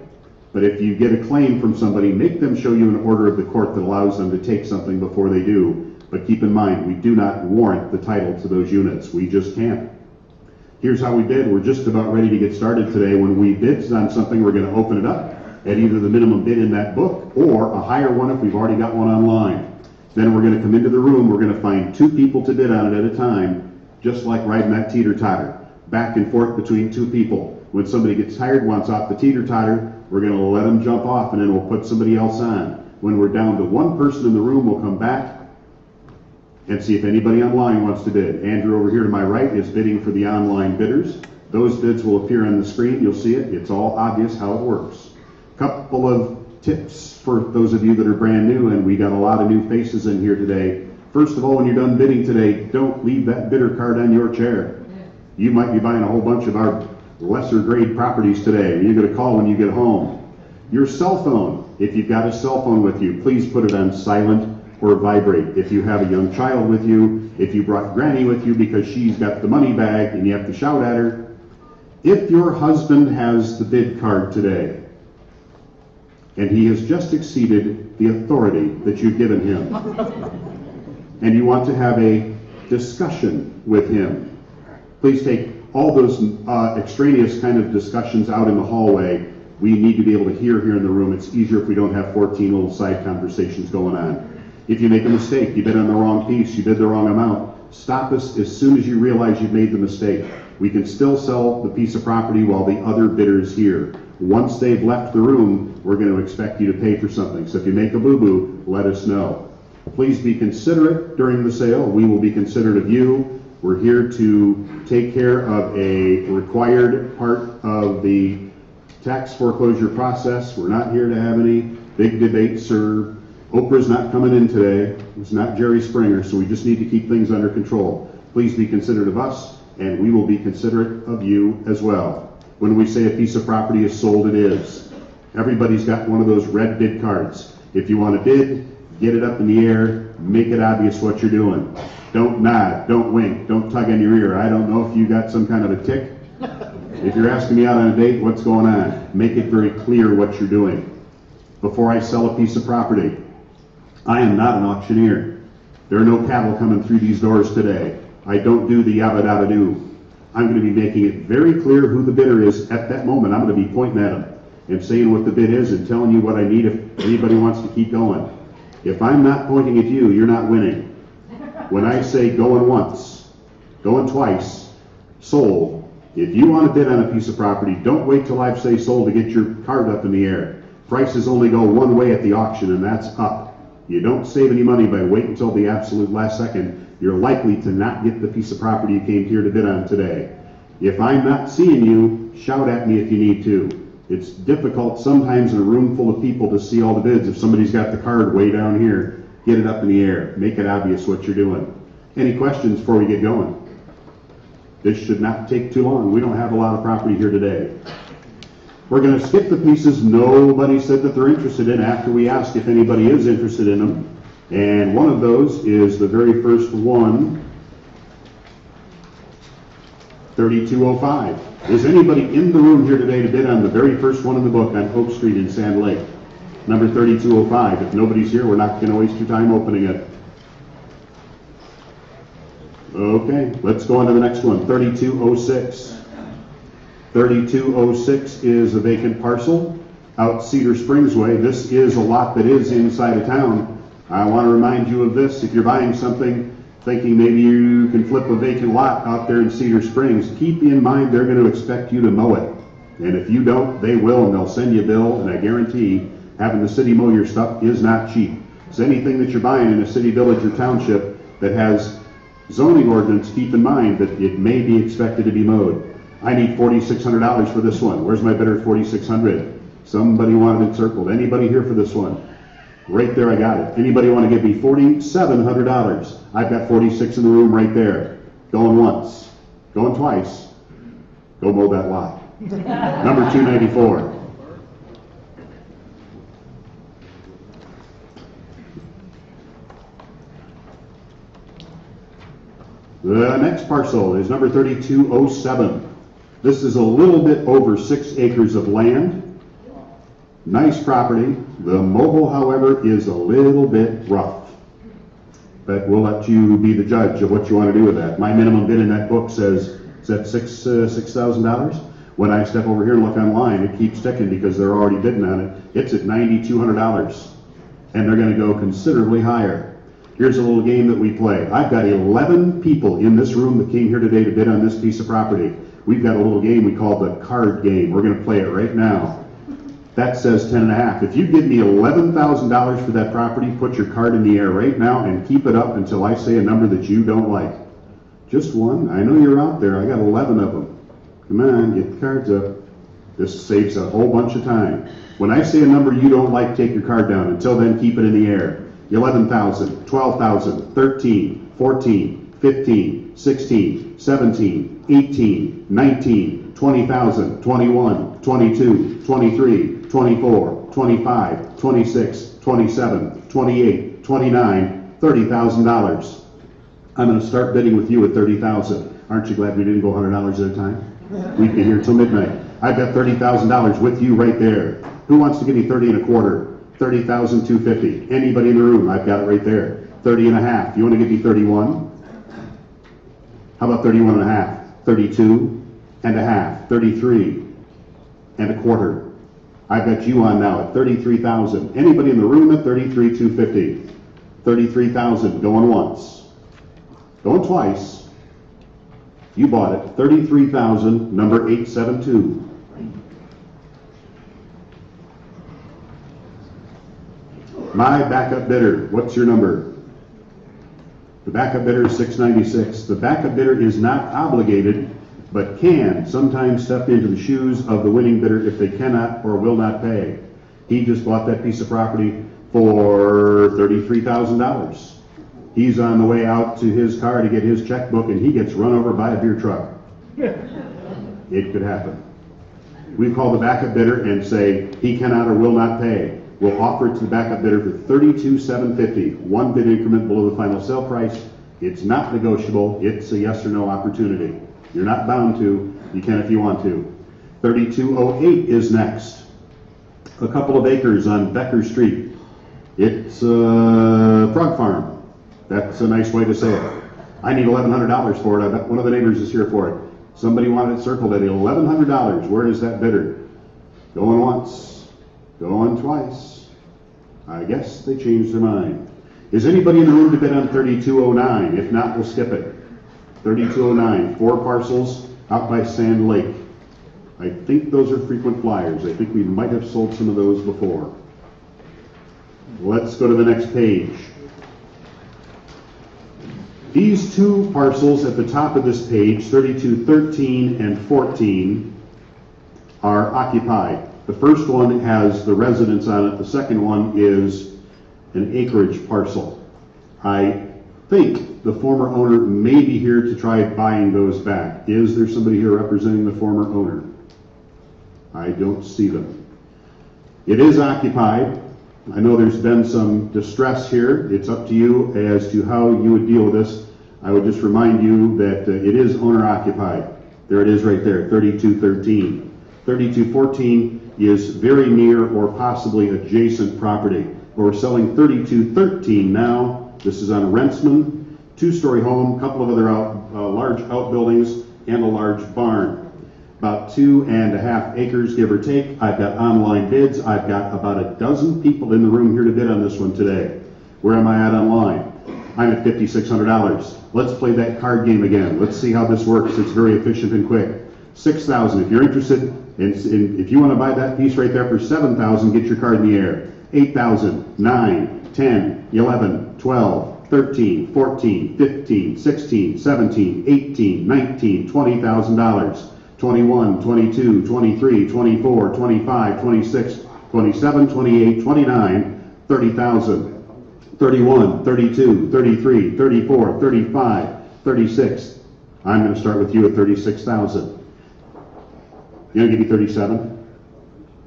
But if you get a claim from somebody, make them show you an order of the court that allows them to take something before they do. But keep in mind, we do not warrant the title to those units. We just can't. Here's how we bid. We're just about ready to get started today. When we bid on something, we're going to open it up at either the minimum bid in that book or a higher one if we've already got one online. Then we're going to come into the room. We're going to find two people to bid on it at a time, just like riding that teeter-totter, back and forth between two people. When somebody gets tired, wants off the teeter-totter, we're going to let them jump off and then we'll put somebody else on. When we're down to one person in the room, we'll come back and see if anybody online wants to bid. Andrew over here to my right is bidding for the online bidders. Those bids will appear on the screen. You'll see it. It's all obvious how it works. Couple of tips for those of you that are brand new, and we got a lot of new faces in here today. First of all, when you're done bidding today, don't leave that bidder card on your chair. You might be buying a whole bunch of our lesser grade properties today. You're going to call when you get home. Your cell phone, if you've got a cell phone with you, please put it on silent or vibrate. If you have a young child with you, if you brought Granny with you because she's got the money bag and you have to shout at her. If your husband has the bid card today, and he has just exceeded the authority that you've given him, and you want to have a discussion with him, please take all those extraneous kind of discussions out in the hallway. We need to be able to hear here in the room. It's easier if we don't have 14 little side conversations going on. If you make a mistake, you bid on the wrong piece, you bid the wrong amount, stop us as soon as you realize you've made the mistake. We can still sell the piece of property while the other bidder is here. Once they've left the room, we're going to expect you to pay for something. So if you make a boo-boo, let us know. Please be considerate during the sale. We will be considerate of you. We're here to take care of a required part of the tax foreclosure process. We're not here to have any big debates, or Oprah's not coming in today. It's not Jerry Springer, so we just need to keep things under control. Please be considerate of us, and we will be considerate of you as well. When we say a piece of property is sold, it is. Everybody's got one of those red bid cards. If you want to bid, get it up in the air, make it obvious what you're doing. Don't nod, don't wink, don't tug on your ear. I don't know if you got some kind of a tick. If you're asking me out on a date, what's going on? Make it very clear what you're doing. Before I sell a piece of property, I am not an auctioneer. There are no cattle coming through these doors today. I don't do the yabba-dabba-doo. I'm going to be making it very clear who the bidder is at that moment. I'm going to be pointing at them and saying what the bid is and telling you what I need if anybody wants to keep going. If I'm not pointing at you, you're not winning. When I say going once, going twice, sold, if you want to bid on a piece of property, don't wait till I say sold to get your card up in the air. Prices only go one way at the auction, and that's up. You don't save any money by waiting until the absolute last second. You're likely to not get the piece of property you came here to bid on today. If I'm not seeing you, shout at me if you need to. It's difficult sometimes in a room full of people to see all the bids. If somebody's got the card way down here, get it up in the air. Make it obvious what you're doing. Any questions before we get going? This should not take too long. We don't have a lot of property here today. We're going to skip the pieces nobody said that they're interested in after we ask if anybody is interested in them. And one of those is the very first one, 3205. Is anybody in the room here today to bid on the very first one in the book on Oak Street in Sand Lake? Number 3205. If nobody's here, we're not going to waste your time opening it. Okay, let's go on to the next one, 3206. 3206 is a vacant parcel out Cedar Springs Way. This is a lot that is inside of town. I want to remind you of this. If you're buying something thinking maybe you can flip a vacant lot out there in Cedar Springs, keep in mind they're going to expect you to mow it. And if you don't, they will, and they'll send you a bill, and I guarantee having the city mow your stuff is not cheap. So anything that you're buying in a city, village, or township that has zoning ordinance, keep in mind that it may be expected to be mowed. I need $4,600 for this one. Where's my bidder at $4,600? Somebody wanted it circled. Anybody here for this one? Right there, I got it. Anybody want to give me $4,700? I've got 46 in the room right there. Going once, going twice. Go mow that lot. Number 294. The next parcel is number 3207. This is a little bit over 6 acres of land. Nice property. The mobile, however, is a little bit rough. But we'll let you be the judge of what you want to do with that. My minimum bid in that book says, is that $6,000? When I step over here and look online, it keeps ticking because they're already bidding on it. It's at $9,200. And they're going to go considerably higher. Here's a little game that we play. I've got 11 people in this room that came here today to bid on this piece of property. We've got a little game we call the card game. We're going to play it right now. That says 10.5. If you give me $11,000 for that property, put your card in the air right now and keep it up until I say a number that you don't like. Just one? I know you're out there. I got 11 of them. Come on, get the cards up. This saves a whole bunch of time. When I say a number you don't like, take your card down. Until then, keep it in the air. 11,000, 12,000, 13, 14, 15, 16, 17, 18, 19, 20,000, 21, 22, 23, 24, 25, 26, 27, 28, 29, $30,000. I'm going to start bidding with you at $30,000. Aren't you glad we didn't go $100 at a time? We'd be here till midnight. I've got $30,000 with you right there. Who wants to give me 30 1/4? 30,250. Anybody in the room? I've got it right there. 30 1/2. You want to give me 31? How about 31 1/2? 32 1/2. 33 1/4. I've got you on now at 33,000. Anybody in the room at 33,250? 33,000. Going once. Going twice. You bought it. 33,000. Number 872. My backup bidder, what's your number? The backup bidder is 696. The backup bidder is not obligated, but can sometimes step into the shoes of the winning bidder if they cannot or will not pay. He just bought that piece of property for $33,000. He's on the way out to his car to get his checkbook and he gets run over by a beer truck. It could happen. We call the backup bidder and say he cannot or will not pay. We'll offer it to the backup bidder for $32,750. One bid increment below the final sale price. It's not negotiable. It's a yes or no opportunity. You're not bound to. You can if you want to. 3208 is next. A couple of acres on Becker Street. It's a frog farm. That's a nice way to say it. I need $1,100 for it. I bet one of the neighbors is here for it. Somebody wanted it circled at $1,100. Where is that bidder? Going once. Going twice. I guess they changed their mind. Is anybody in the room to bid on 3209? If not, we'll skip it. 3209, 4 parcels out by Sand Lake. I think those are frequent flyers. I think we might have sold some of those before. Let's go to the next page. These 2 parcels at the top of this page, 3213 and 14, are occupied. The first one has the residence on it. The second one is an acreage parcel. I think the former owner may be here to try buying those back. Is there somebody here representing the former owner? I don't see them. It is occupied. I know there's been some distress here. It's up to you as to how you would deal with this. I would just remind you that it is owner occupied. There it is right there, 3213. 3214 is very near or possibly adjacent property. We're selling 3213 now. This is on Rentsman, 2-story home, a couple of other large outbuildings, and a large barn. About 2.5 acres, give or take. I've got online bids. I've got about a dozen people in the room here to bid on this one today. Where am I at online? I'm at $5,600. Let's play that card game again. Let's see how this works. It's very efficient and quick. 6,000. If you're interested, if you want to buy that piece right there for 7,000, get your card in the air. 8,000, 9, 10, 11, 12, 13, 14, 15, 16, 17, 18, 19, $20,000. 21, 22, 23, 24, 25, 26, 27, 28, 29, 30,000. 31, 32, 33, 34, 35, 36. I'm going to start with you at 36,000. You going to give me 37?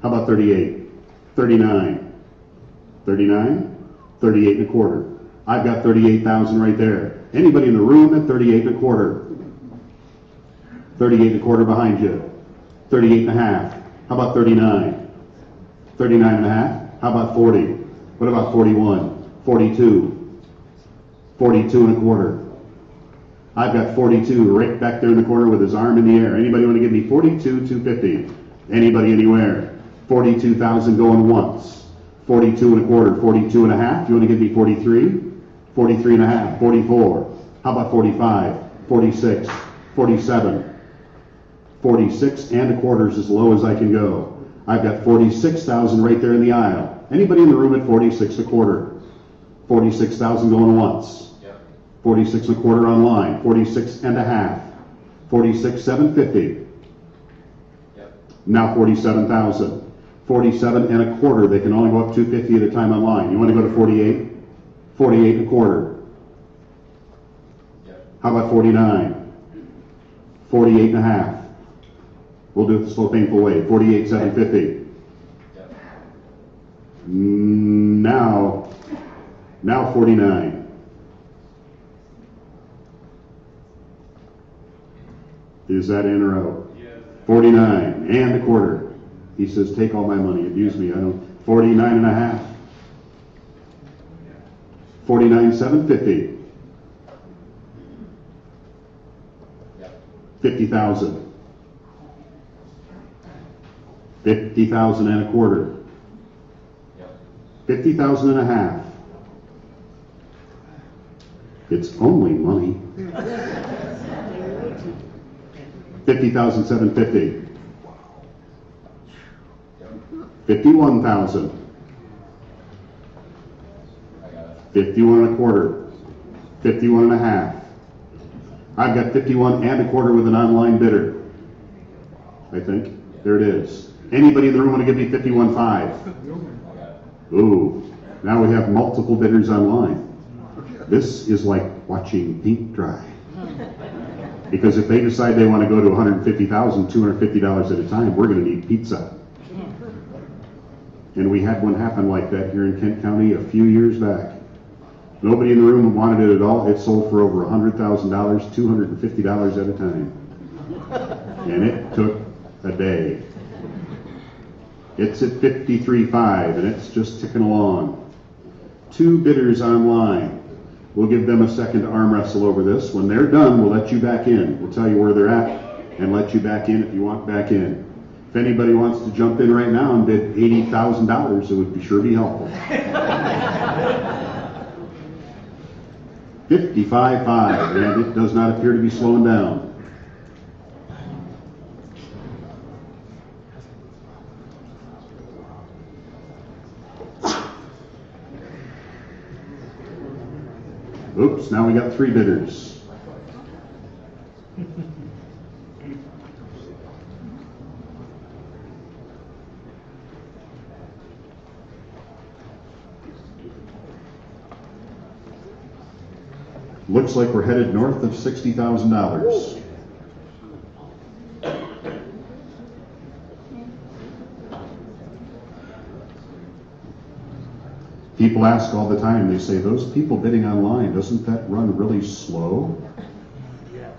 How about 38? 39? 39? 38 1/4. I've got 38,000 right there. Anybody in the room at 38 1/4? 38 1/4 behind you. 38 1/2. How about 39? 39 1/2. How about 40? What about 41? 42. 42 1/4. I've got 42 right back there in the corner with his arm in the air. Anybody want to give me 42,250? Anybody anywhere? 42,000 going once. 42 1/4. 42 1/2. You want to give me 43? 43 1/2. 44. How about 45? 46. 47. 46 and a quarter is as low as I can go. I've got 46,000 right there in the aisle. Anybody in the room at 46 a quarter? 46,000 going once. Yep. 46 and a quarter online. 46 and a half. 46 750. Yep. Now 47,000. 47 and a quarter. They can only go up 250 at a time online. You want to go to 48? 48 and a quarter. Yep. How about 49? 48 and a half. We'll do it the slow, painful way. 48 750. Yep. Now 49. Is that in or out? Yes. 49 and a quarter. He says, take all my money, abuse me. I don't. 49 and a half. 49 750. Yep. 50,000. 50,000 and a quarter. Yep. 50,000 and a half. It's only money. 50,000 750. 51,000. I got it. 51 and a quarter. 51 and a half. I've got 51 and a quarter with an online bidder. I think. There it is. Anybody in the room want to give me 51.5? I got it. Ooh. Now we have multiple bidders online. This is like watching paint dry. Because if they decide they want to go to $150,000, $250 at a time, we're going to need pizza. And we had one happen like that here in Kent County a few years back. Nobody in the room wanted it at all. It sold for over $100,000, $250 at a time. And it took a day. It's at 53.5 and it's just ticking along. 2 bidders online. We'll give them a second to arm wrestle over this. When they're done, we'll let you back in. We'll tell you where they're at and let you back in if you want back in. If anybody wants to jump in right now and bid $80,000, it would sure be helpful. 55.5, and it does not appear to be slowing down. Oops, now we got 3 bidders. Looks like we're headed north of $60,000. People ask all the time, they say, those people bidding online, doesn't that run really slow?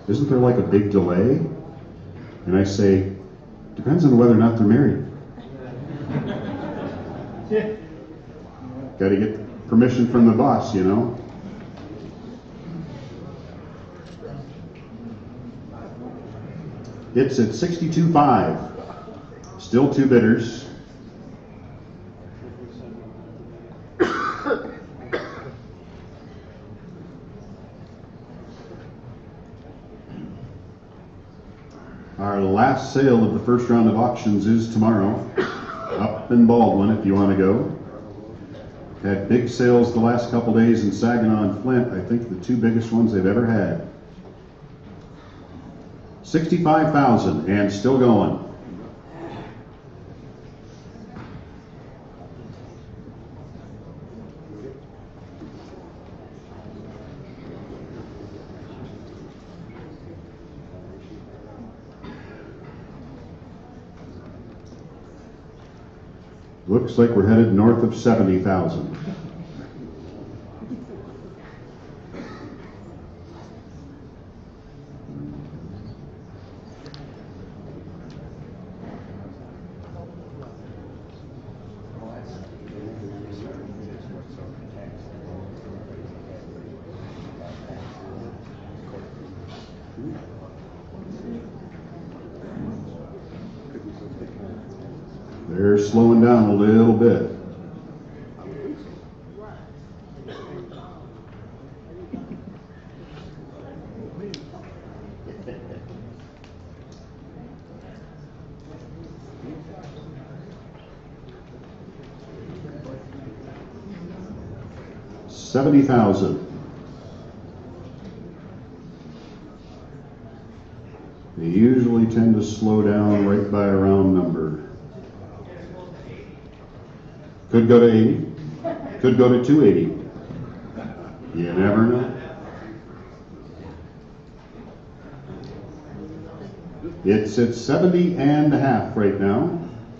Isn't there like a big delay? And I say, depends on whether or not they're married. Got to get permission from the boss, you know. It's at 62.5. Still 2 bidders. Our last sale of the first round of auctions is tomorrow, up in Baldwin if you want to go. Had big sales the last couple days in Saginaw and Flint. I think the 2 biggest ones they've ever had. 65,000 and still going. Looks like we're headed north of 70,000. They're slowing down a little bit. 70,000. They usually tend to slow down right by a round number. Could go to 80. Could go to 280. You never know. It's at 70 and a half right now,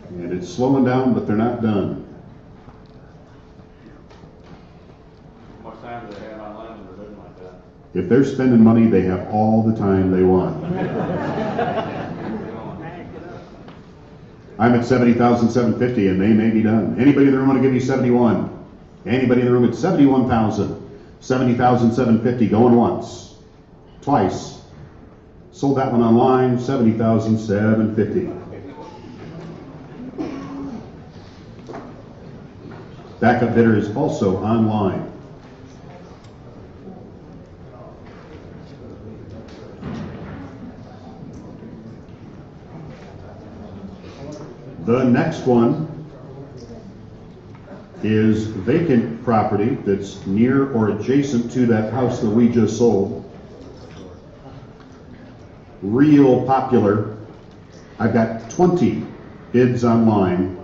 and it's slowing down, but they're not done. How much time do they have online when they're living like that? If they're spending money, they have all the time they want. I'm at 70,750, and they may be done. Anybody in the room want to give me 71? Anybody in the room at 71,000? 70,750 going once, twice. Sold that one online, 70,750. Backup bidder is also online. The next one is vacant property that's near or adjacent to that house that we just sold. Real popular. I've got 20 bids online.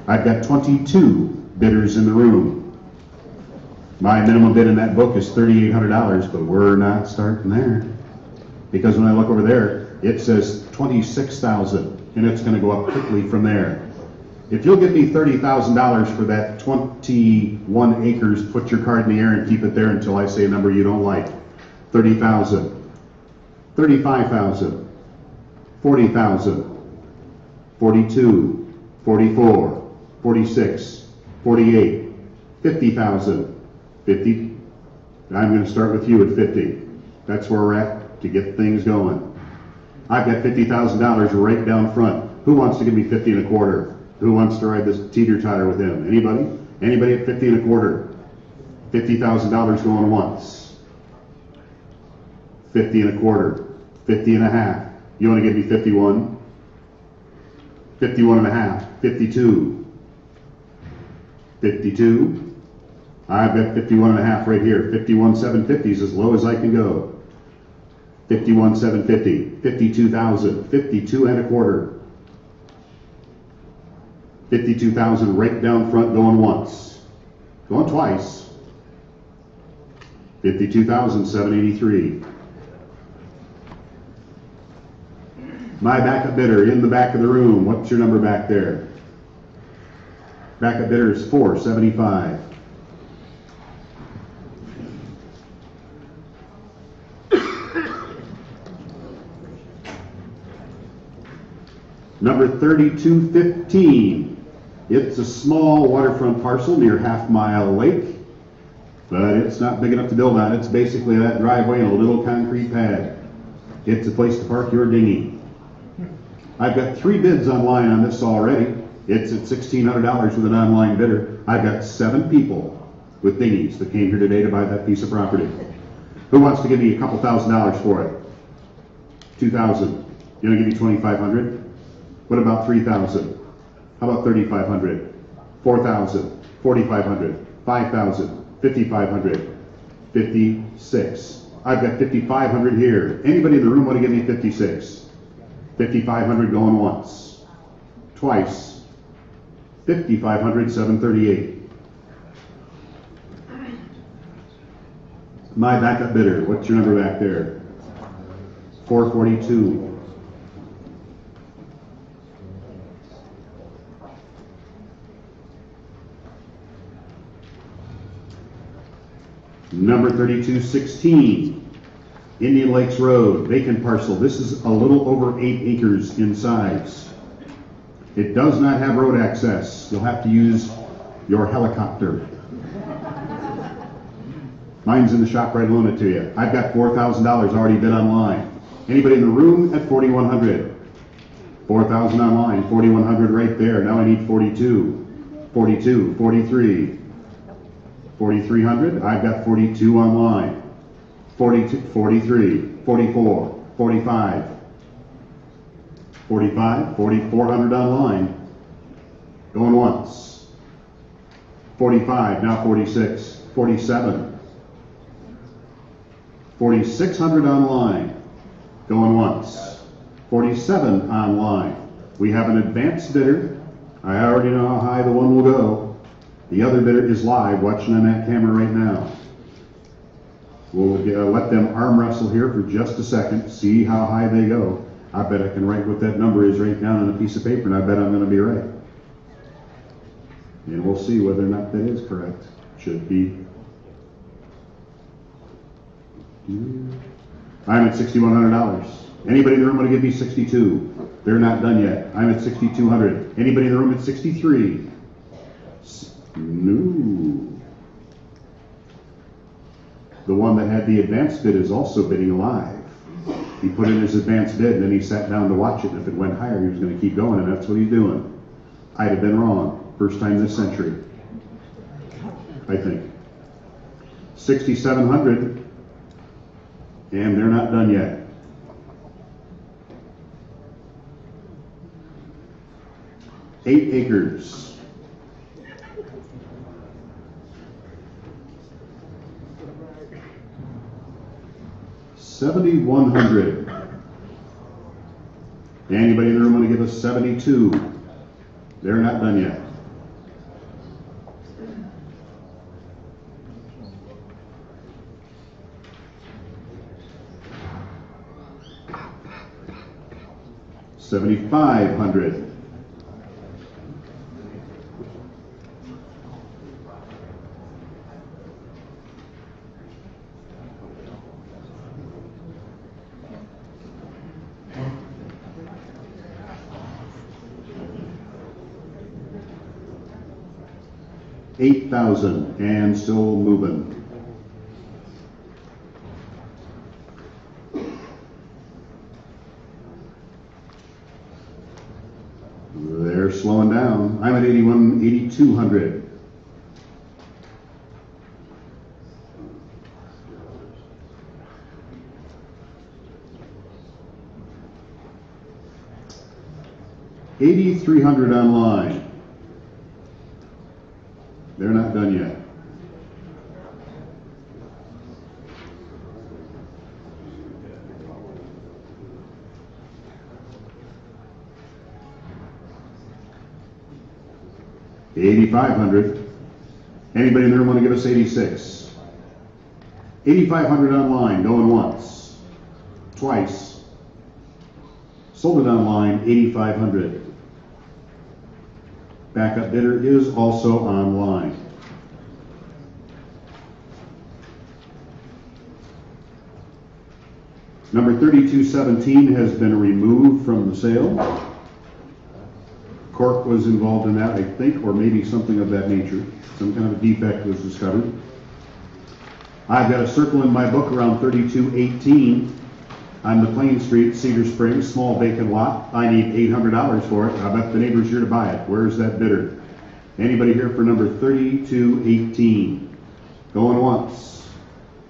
I've got 22 bidders in the room. My minimum bid in that book is $3,800, but we're not starting there. Because when I look over there, it says 26,000, and it's going to go up quickly from there. If you'll give me $30,000 for that 21 acres, put your card in the air and keep it there until I say a number you don't like. 30,000, 35,000, 40,000, 42, 44, 46, 48, 50,000, 50. I'm going to start with you at 50. That's where we're at to get things going. I've got $50,000 right down front. Who wants to give me 50 and a quarter? Who wants to ride this teeter-totter with him? Anybody? Anybody at 50 and a quarter? $50,000 going once. 50 and a quarter. 50 and a half. You want to give me 51? 51 and a half. 52. 52. I've got 51 and a half right here. 51,750 is as low as I can go. 51,750. 52,000. 52 and a quarter. 52,000 right down front going once. Going twice. 52,783. My backup bidder in the back of the room. What's your number back there? Backup bidder is 475. Number 3215. It's a small waterfront parcel near Half Mile Lake, but it's not big enough to build on. It's basically that driveway and a little concrete pad. It's a place to park your dinghy. I've got 3 bids online on this already. It's at $1,600 with an online bidder. I've got 7 people with dinghies that came here today to buy that piece of property. Who wants to give me a couple $1,000s for it? 2,000. You want to give me 2,500? What about 3,000? How about 3,500? 4,000, 4,500, 5,000, 5,500, 56. I've got 5,500 here. Anybody in the room want to give me 56? 5,500 going once, twice. 5,500, 738. My backup bidder. What's your number back there? 442. Number 3216, Indian Lakes Road, vacant parcel. This is a little over 8 acres in size. It does not have road access. You'll have to use your helicopter. Mine's in the shop right loan it to you. I've got $4,000 already bid online. Anybody in the room at 4,100? 4,000 online, 4,100 right there. Now I need 42, 42, 43. 4,300, I've got 42 online, 42, 43, 44, 45, 45, 4,400 online, going once, 45, now 46, 47, 4,600 online, going once, 47 online. We have an advanced bidder. I already know how high the one will go. The other bidder is live, watching on that camera right now. We'll let them arm wrestle here for just a second, see how high they go. I bet I can write what that number is right down on a piece of paper, and I bet I'm going to be right. And we'll see whether or not that is correct. Should be. I'm at $6,100. Anybody in the room want to give me 62? They're not done yet. I'm at 6,200. Anybody in the room at 63? No. The one that had the advanced bid is also bidding live. He put in his advanced bid and then he sat down to watch it, and if it went higher he was going to keep going, and that's what he's doing. I'd have been wrong. First time this century, I think. 6,700, and they're not done yet. Eight acres. $7,100. Anybody in the room want to give us 72? They're not done yet. $7,500. $8,000 and still moving. They're slowing down. I'm at 8,200. $8,300 online. They're not done yet. $8,500. Anybody in the room want to give us 86? $8,500 online, going once, twice. Sold it online, $8,500. Backup bidder is also online. Number 3217 has been removed from the sale. Cork was involved in that, I think, or maybe something of that nature. Some kind of defect was discovered. I've got a circle in my book around 3218 on the Plain Street, Cedar Springs, small vacant lot. I need $800 for it. I bet the neighbor's here to buy it. Where's that bidder? Anybody here for number 3218? Going once,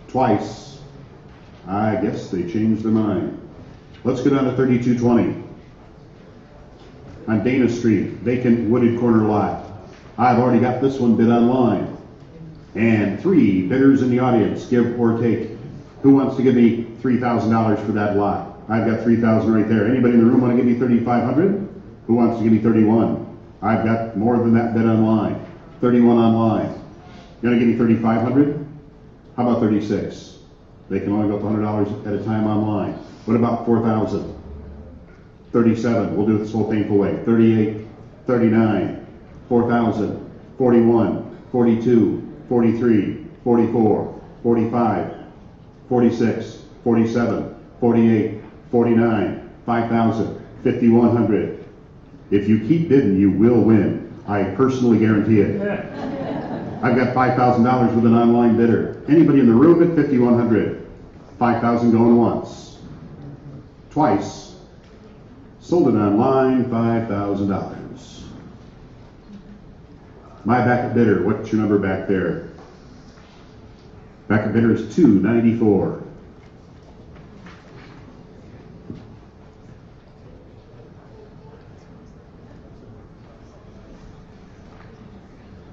twice. I guess they changed their mind. Let's go down to 3220. On Dana Street, vacant wooded corner lot. I've already got this one bid online. And 3 bidders in the audience, give or take. Who wants to give me $3,000 for that lot? I've got $3,000 right there. Anybody in the room want to give me $3,500? Who wants to give me $31,000? I've got more than that bid online. $31,000 online. You want to give me $3,500? How about $36,000? They can only go up $100 at a time online. What about $4,000? $37,000. We'll do it this whole painful way. $38,000, $39,000, $4,000, $41,000, $42,000, $43,000, $44,000, $45,000, $46,000, $47,000, $48,000, $49,000, $5,000, $5,100. If you keep bidding, you will win. I personally guarantee it. I've got $5,000 with an online bidder. Anybody in the room at $5,100? $5,000 going once, twice. Sold it online, $5,000. My backup bidder, what's your number back there? Backup bidder is $294.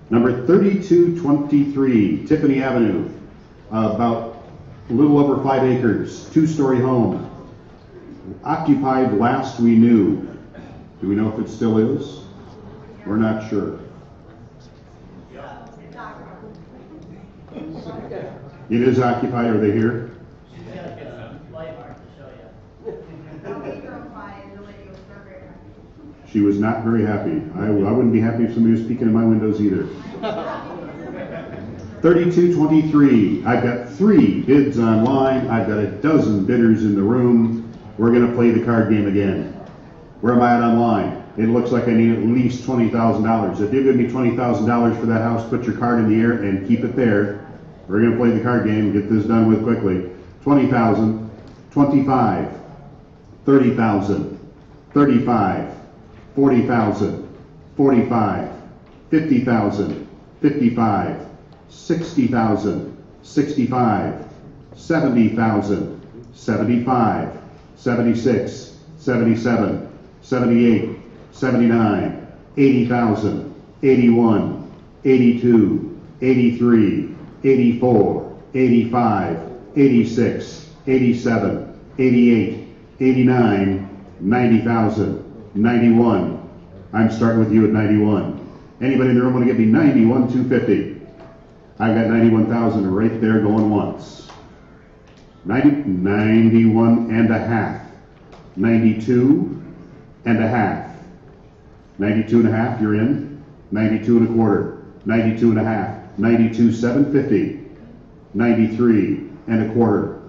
Number number 3223, Tiffany Avenue, about a little over 5 acres, 2-story home. Occupied last we knew. Do we know if it still is? We're not sure. It is occupied. Are they here? She was not very happy. I wouldn't be happy if somebody was peeking in my windows either. 3223. I've got 3 bids online. I've got a dozen bidders in the room. We're going to play the card game again. Where am I at online? It looks like I need at least $20,000. If you give me $20,000 for that house, put your card in the air and keep it there. We're going to play the card game and get this done with quickly. 20,000, 25, 30,000, 35, 40,000, 45, 50,000, 55, 60,000, 65, 70,000, 75, 76, 77, 78, 79, 80,000, 81, 82, 83, 84, 85, 86, 87, 88, 89, 90,000, 91. I'm starting with you at 91. Anybody in the room want to give me 91,250? I've got 91,000 right there going once. 91 and a half. 92 and a half. 92 and a half, you're in. 92 and a quarter. 92 and a half. 92,750. 93 and a quarter.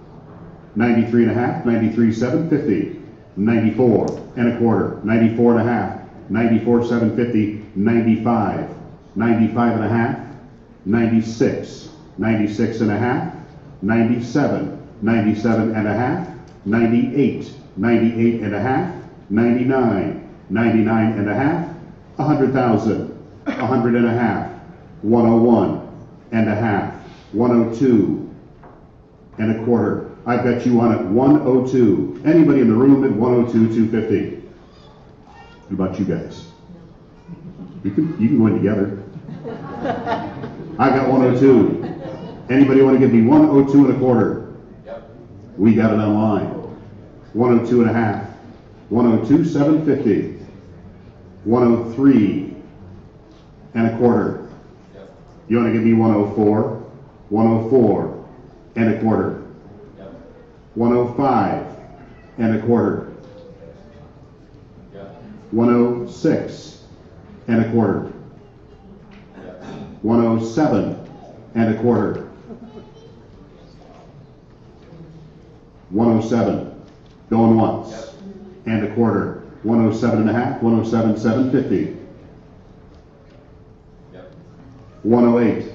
93 and a half. 93,750. 94 and a quarter. 94 and a half. 94,750. 95. 95 and a half. 96. 96 and a half. 97. 97 and a half. 98. 98 and a half. 99. 99 and a half. 100,000. 100 and a half. 101 and a half. 102 and a quarter. I've got you on at 102. Anybody in the room at 102,250? What about you guys? You can go in together. I got 102. Anybody want to give me 102 and a quarter? Yep. We got it online. 102 and a half. 102,750. 103 and a quarter. Yep. You want to give me 104? 104 and a quarter. Yep. 105 and a quarter. Yep. 106 and a quarter. Yep. 107 and a quarter. 107 going once. Yep. And a quarter. 107 and a half. 107,750. Yep. 108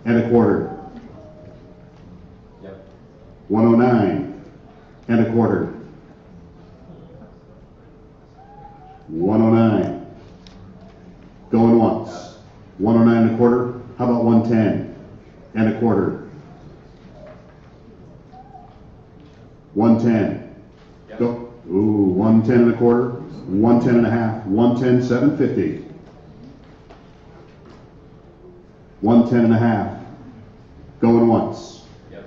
and a quarter. Yep. 109 and a quarter. 109 going once. 109 and a quarter. How about 110 and a quarter? 110. Yep. Go. Ooh, 110 and a quarter. 110 and a half. 110,750. 110 and a half. Going once. Yep.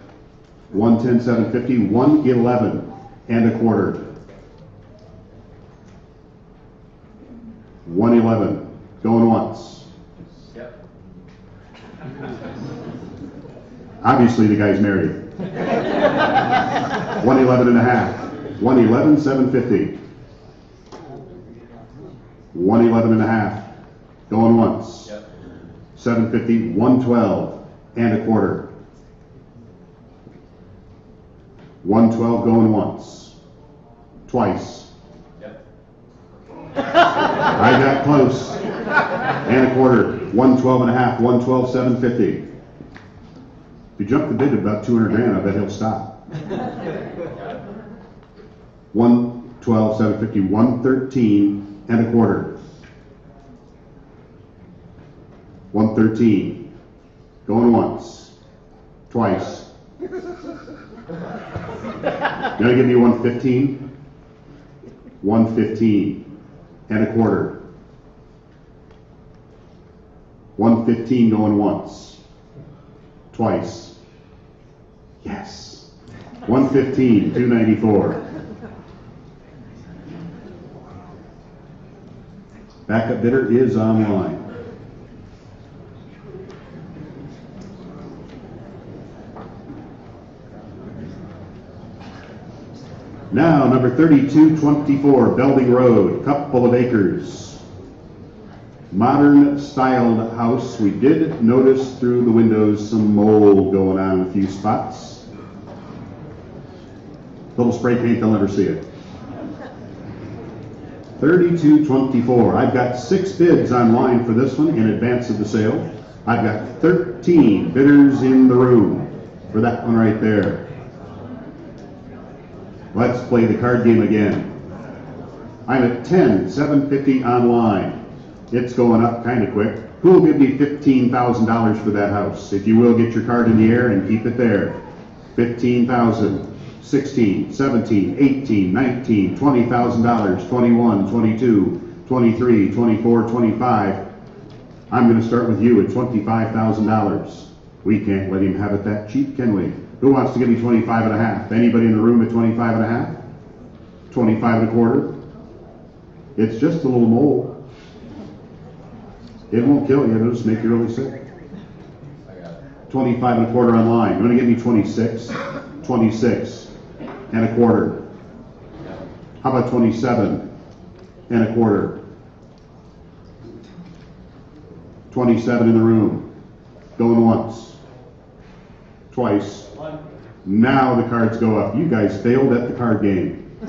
110,750. 111 and a quarter. 111 going once. Yep. Obviously the guy's married. 111 and a half. 111,750. 111 and a half going once. Yep. 750. 112 and a quarter. 112 going once. Twice. Yep. I got close. And a quarter. 112 and a half. 112,750. If you jump the bid to about 200 grand, I bet he'll stop. 112,750. 113 and a quarter. 113 going once. Twice. Gonna give me 115. 115 and a quarter. 115 going once. Twice. Yes. 115, 294. Backup bidder is online. Now, number 3224, Belding Road, couple of acres. Modern styled house. We did notice through the windows some mold going on in a few spots. Little spray paint, they'll never see it. 3224. I've got 6 bids online for this one in advance of the sale. I've got 13 bidders in the room for that one right there. Let's play the card game again. I'm at 10, 750 online. It's going up kind of quick. Who will give me $15,000 for that house? If you will, get your card in the air and keep it there. 15,000. 16, 17, 18, 19, $20,000, 21, 22, 23, 24, 25. I'm going to start with you at $25,000. We can't let him have it that cheap, can we? Who wants to give me 25 and a half? Anybody in the room at 25 and a half? 25 and a quarter? It's just a little mold. It won't kill you, it'll just make you really sick. 25 and a quarter online. You want to give me 26? 26 and a quarter. How about 27 and a quarter? 27 in the room. Going once. Twice. Now the cards go up. You guys failed at the card game. You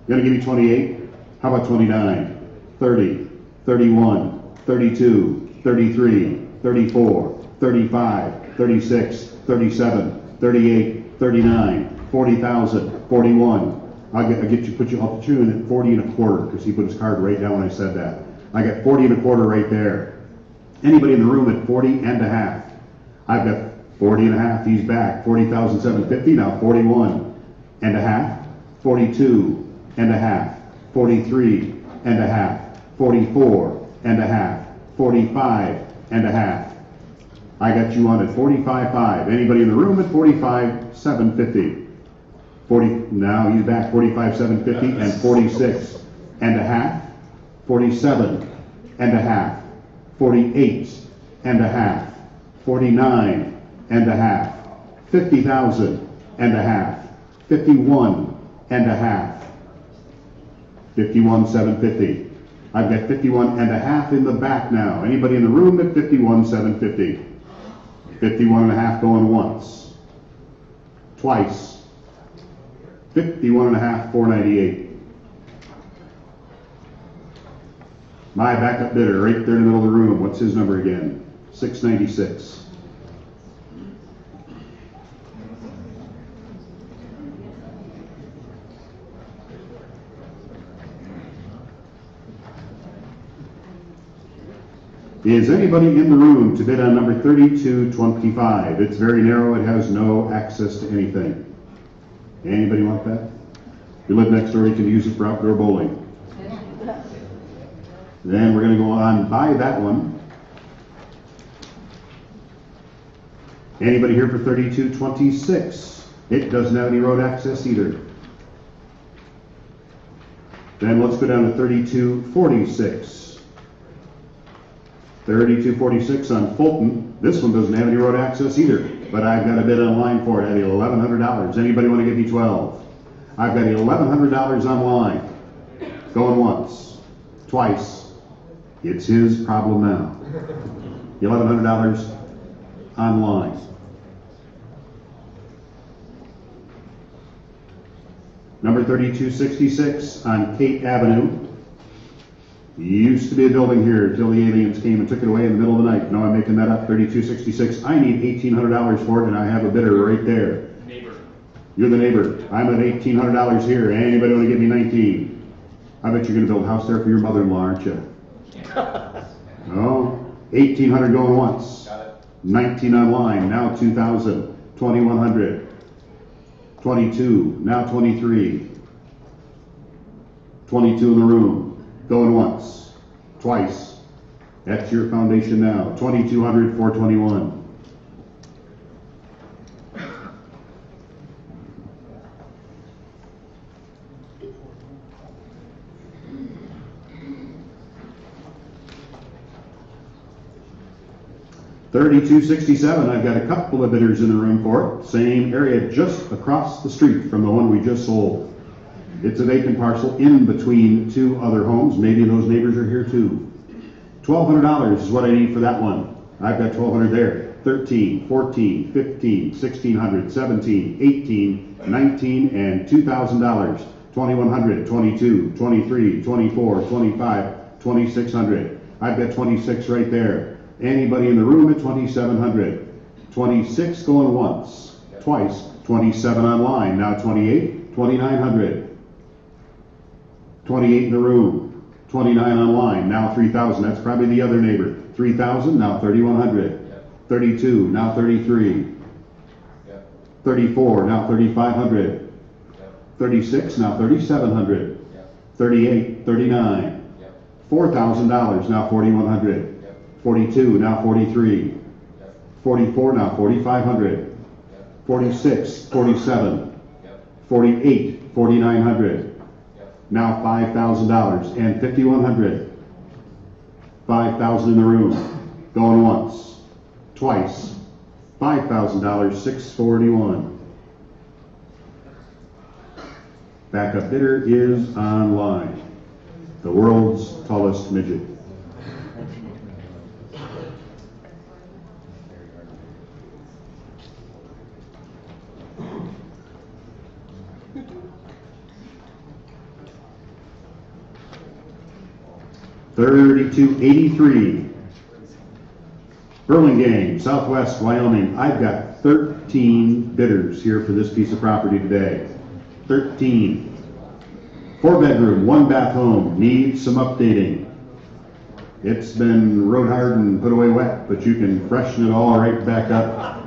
gonna give me 28? How about 29? 30, 31, 32, 33, 34, 35, 36, 37, 38, 39, 40,000, 41. Put you up to tune at 40 and a quarter, because he put his card right down when I said that. I got 40 and a quarter right there. Anybody in the room at 40 and a half? I've got 40 and a half, he's back. 40,750, now 41 and a half, 42 and a half, 43 and a half, 44 and a half, 45 and a half. I got you on at 45.5. Anybody in the room at 45,750? 40, now he's back, 45,750 and 46 and a half, 47 and a half, 48 and a half, 49 and a half, 50,000 and a half, 51 and a half, 51,750. I've got 51 and a half in the back now. Anybody in the room at 51,750? 51 and a half going once. Twice. 51 and a half, 498. My backup bidder right there in the middle of the room. What's his number again? 696. Is anybody in the room to bid on number 3225? It's very narrow. It has no access to anything. Anybody want that? If you live next door, you can use it for outdoor bowling. Then we're going to go on by that one. Anybody here for 3226? It doesn't have any road access either. Then let's go down to 3246. 3246 on Fulton. This one doesn't have any road access either, but I've got a bid online for it at $1,100. Anybody want to give me 12? I've got $1,100 online. Going once, twice. It's his problem now. $1,100 online. Number 3266 on Kate Avenue. Used to be a building here until the aliens came and took it away in the middle of the night. No, I'm making that up. 3266. I need $1,800 for it, and I have a bidder right there. Neighbor. You're the neighbor. I'm at $1,800 here. Anybody want to give me 19? I bet you're going to build a house there for your mother-in-law, aren't you? Oh, 1,800 going once. Got it. 19 online. Now 2,000. 2,100. 22. Now 23. 22 in the room. Going once, twice, That's your foundation now. 2,200, 421. $3,267. I've got a couple of bidders in the room for it. Same area just across the street from the one we just sold. It's a vacant parcel in between two other homes. Maybe those neighbors are here too. $1,200 is what I need for that one. I've got $1,200 there. 13, 14, 15, 1,600, 17, 18, 19, and $2,000. 2,100, 22, 23, 24, 25, 2,600. I've got 26 right there. Anybody in the room at 2,700. 26 going once, twice. 27 online. Now 28, 2,900. 28 in the room. 29 online. Now 3,000. That's probably the other neighbor. 3,000. Now 3,100. 32. Now 33. 34. Now 3,500. 36. Now 3,700. 38. 39. $4,000. Now 4,100. 42, now 43. 44, now 4,500. 46, 47. 48, 4,900. Now $5,000 and 5,100. 5,000 in the room. Going once, twice. $5,000, 641. Backup bidder is online. The world's tallest midget. $3,283. Burlingame, Southwest Wyoming. I've got 13 bidders here for this piece of property today. 13. 4-bedroom, 1-bath home. Needs some updating. It's been rode hard and put away wet, but you can freshen it all right back up.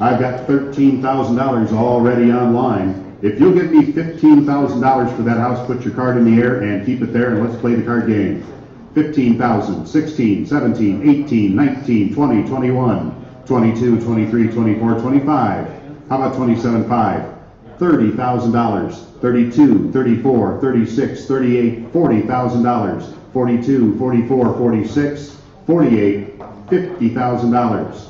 I've got $13,000 already online. If you'll give me $15,000 for that house, put your card in the air and keep it there, and let's play the card game. 15,000, 16, 17, 18, 19, 20, 21, 22, 23, 24, 25. How about 27.5? $30,000, 32, 34, 36, 38, $40,000, 42, 44, 46, 48, $50,000.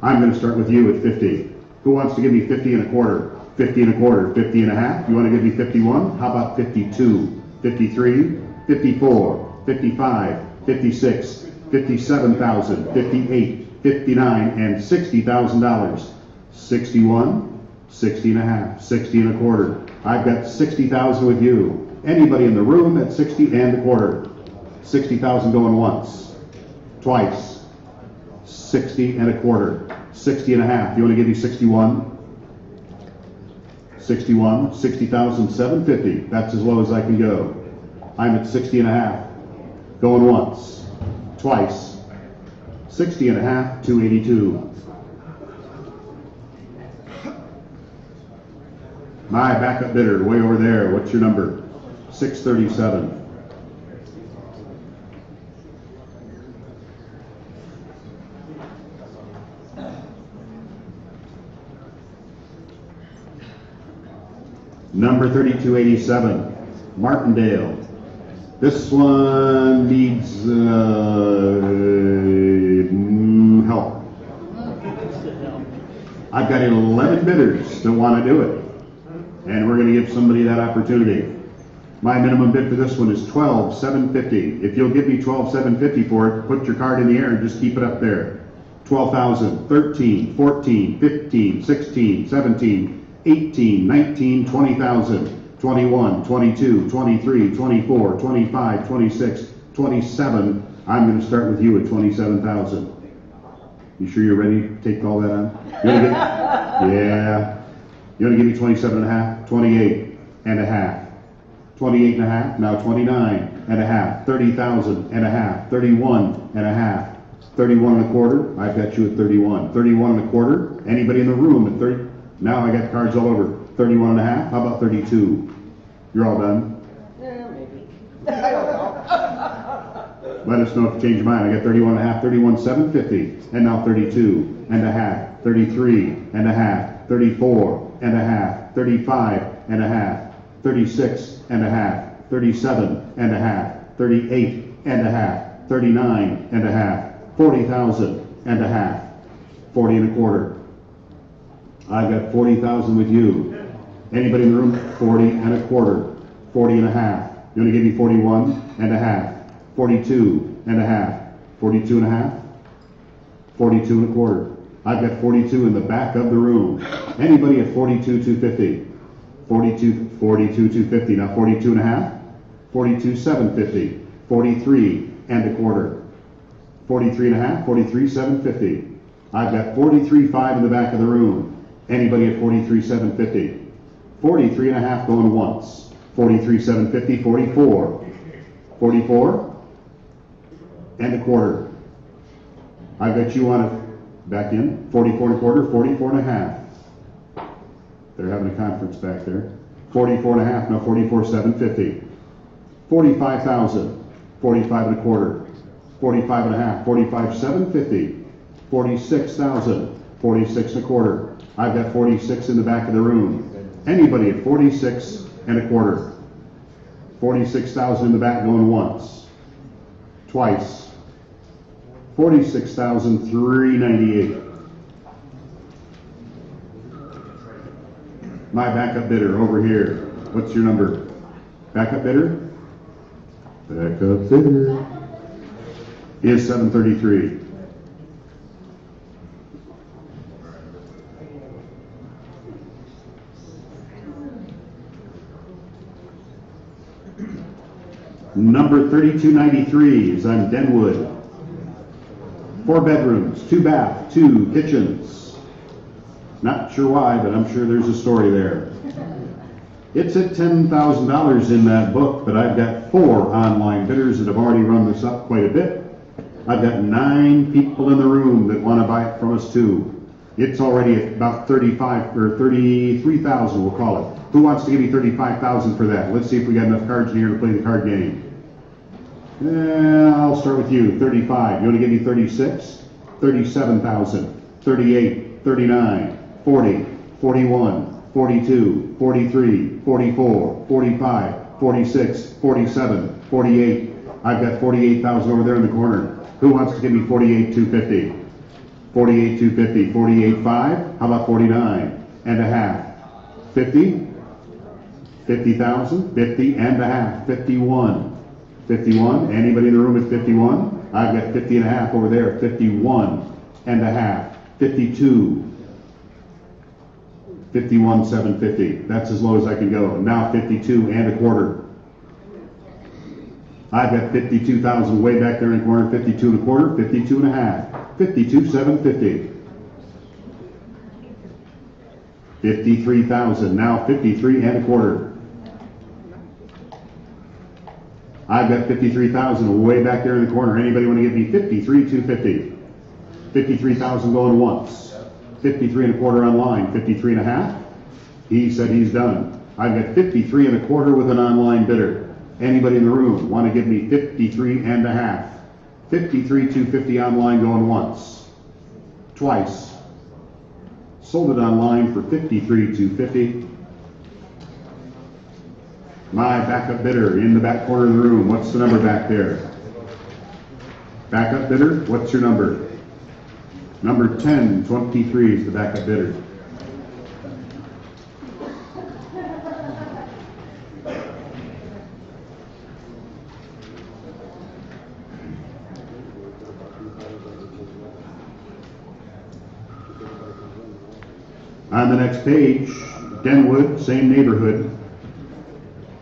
I'm going to start with you at 50. Who wants to give me 50 and a quarter? 50 and a quarter, 50 and a half. You want to give me 51? How about 52, 53, 54, 55, 56, 57,000, 58, 59, and $60,000. 61, 60 and a half, 60 and a quarter. I've got 60,000 with you. Anybody in the room at 60 and a quarter? 60,000 going once, twice, 60 and a quarter, 60 and a half. You want to give me 61? 61, 60,750. That's as low as I can go. I'm at 60 and a half. Going once, twice, 60 and a half, 282. My backup bidder, way over there. What's your number? 637. Number 3287, Martindale. This one needs help. I've got 11 bidders that want to do it, and we're going to give somebody that opportunity. My minimum bid for this one is $12,750. If you'll give me $12,750 for it, put your card in the air and just keep it up there. 12,000, 13, 14, 15, 16, 17, 18, 19, 20,000, 21, 22, 23, 24, 25, 26, 27. I'm going to start with you at 27,000. You sure you're ready to take all that on? Yeah. You want to give me 27 and a half? 28 and a half. 28 and a half, now 29 and a half, 30,000 and a half, 31 and a half, 31 and a quarter. I've got you at 31. 31 and a quarter. Anybody in the room at 30? Now I got cards all over. 31 and a half. How about 32? You're all done? Yeah, maybe. I don't know. Let us know if you change your mind. I got 31 and a half, 31,750, and now 32 and a half, 33 and a half, 34 and a half, 35 and a half, 36 and a half, 37 and a half, 38 and a half, 39 and a half, 40,000 and a half, 40 and a quarter. I've got 40,000 with you. Anybody in the room? 40 and a quarter, 40 and a half. You want to give me 41 and a half, 42 and a half, 42 and a half, 42 and a quarter. I've got 42 in the back of the room. Anybody at 42, 250? 42, 250. Now 42 and a half, 42, 750, 43 and a quarter, 43 and a half, 43, 750. I've got 43.5 in the back of the room. Anybody at 43, 750? 43 and a half going once. 43, 750, 44. 44 and a quarter. I've got you on it back in. 44 and a quarter, 44 and a half. They're having a conference back there. 44 and a half, now 44, 750. 45,000, 45 and a quarter. 45 and a half, 45, 750. 46,000, 46 and a quarter. I've got 46 in the back of the room. Anybody at 46 and a quarter? 46,000 in the back going once, twice. 46,398. My backup bidder over here. What's your number? Backup bidder? Backup bidder is 733. Number 3293 is on Denwood. 4 bedrooms, 2 bath, 2 kitchens. Not sure why, but I'm sure there's a story there. It's at $10,000 in that book, but I've got 4 online bidders that have already run this up quite a bit. I've got 9 people in the room that want to buy it from us too. It's already at about 35 or 33,000, we'll call it. Who wants to give me 35,000 for that? Let's see if we got enough cards in here to play the card game. I'll start with you. 35. You want to give me 36? 37,000. 38, 39, 40, 41, 42, 43, 44, 45, 46, 47, 48. I've got 48,000 over there in the corner. Who wants to give me 48,250? 48,250. 48,5. How about 49 and a half? 50? 50,000. 50 and a half. 51. 51. Anybody in the room at 51? I've got 50 and a half over there. 51 and a half. 52. 51, 750. That's as low as I can go. Now 52 and a quarter. I've got 52,000 way back there in the corner. 52 and a quarter. 52 and a half. 52, 750. 53,000. Now 53 and a quarter. I've got 53,000 way back there in the corner. Anybody want to give me 53,250? 53,000 going once. 53 and a quarter online. 53 and a half. He said he's done. I've got 53 and a quarter with an online bidder. Anybody in the room want to give me 53 and a half? 53,250 online going once. Twice. Sold it online for 53,250. My backup bidder in the back corner of the room. What's the number back there? Backup bidder, what's your number? Number 1023 is the backup bidder. On the next page, Denwood, same neighborhood.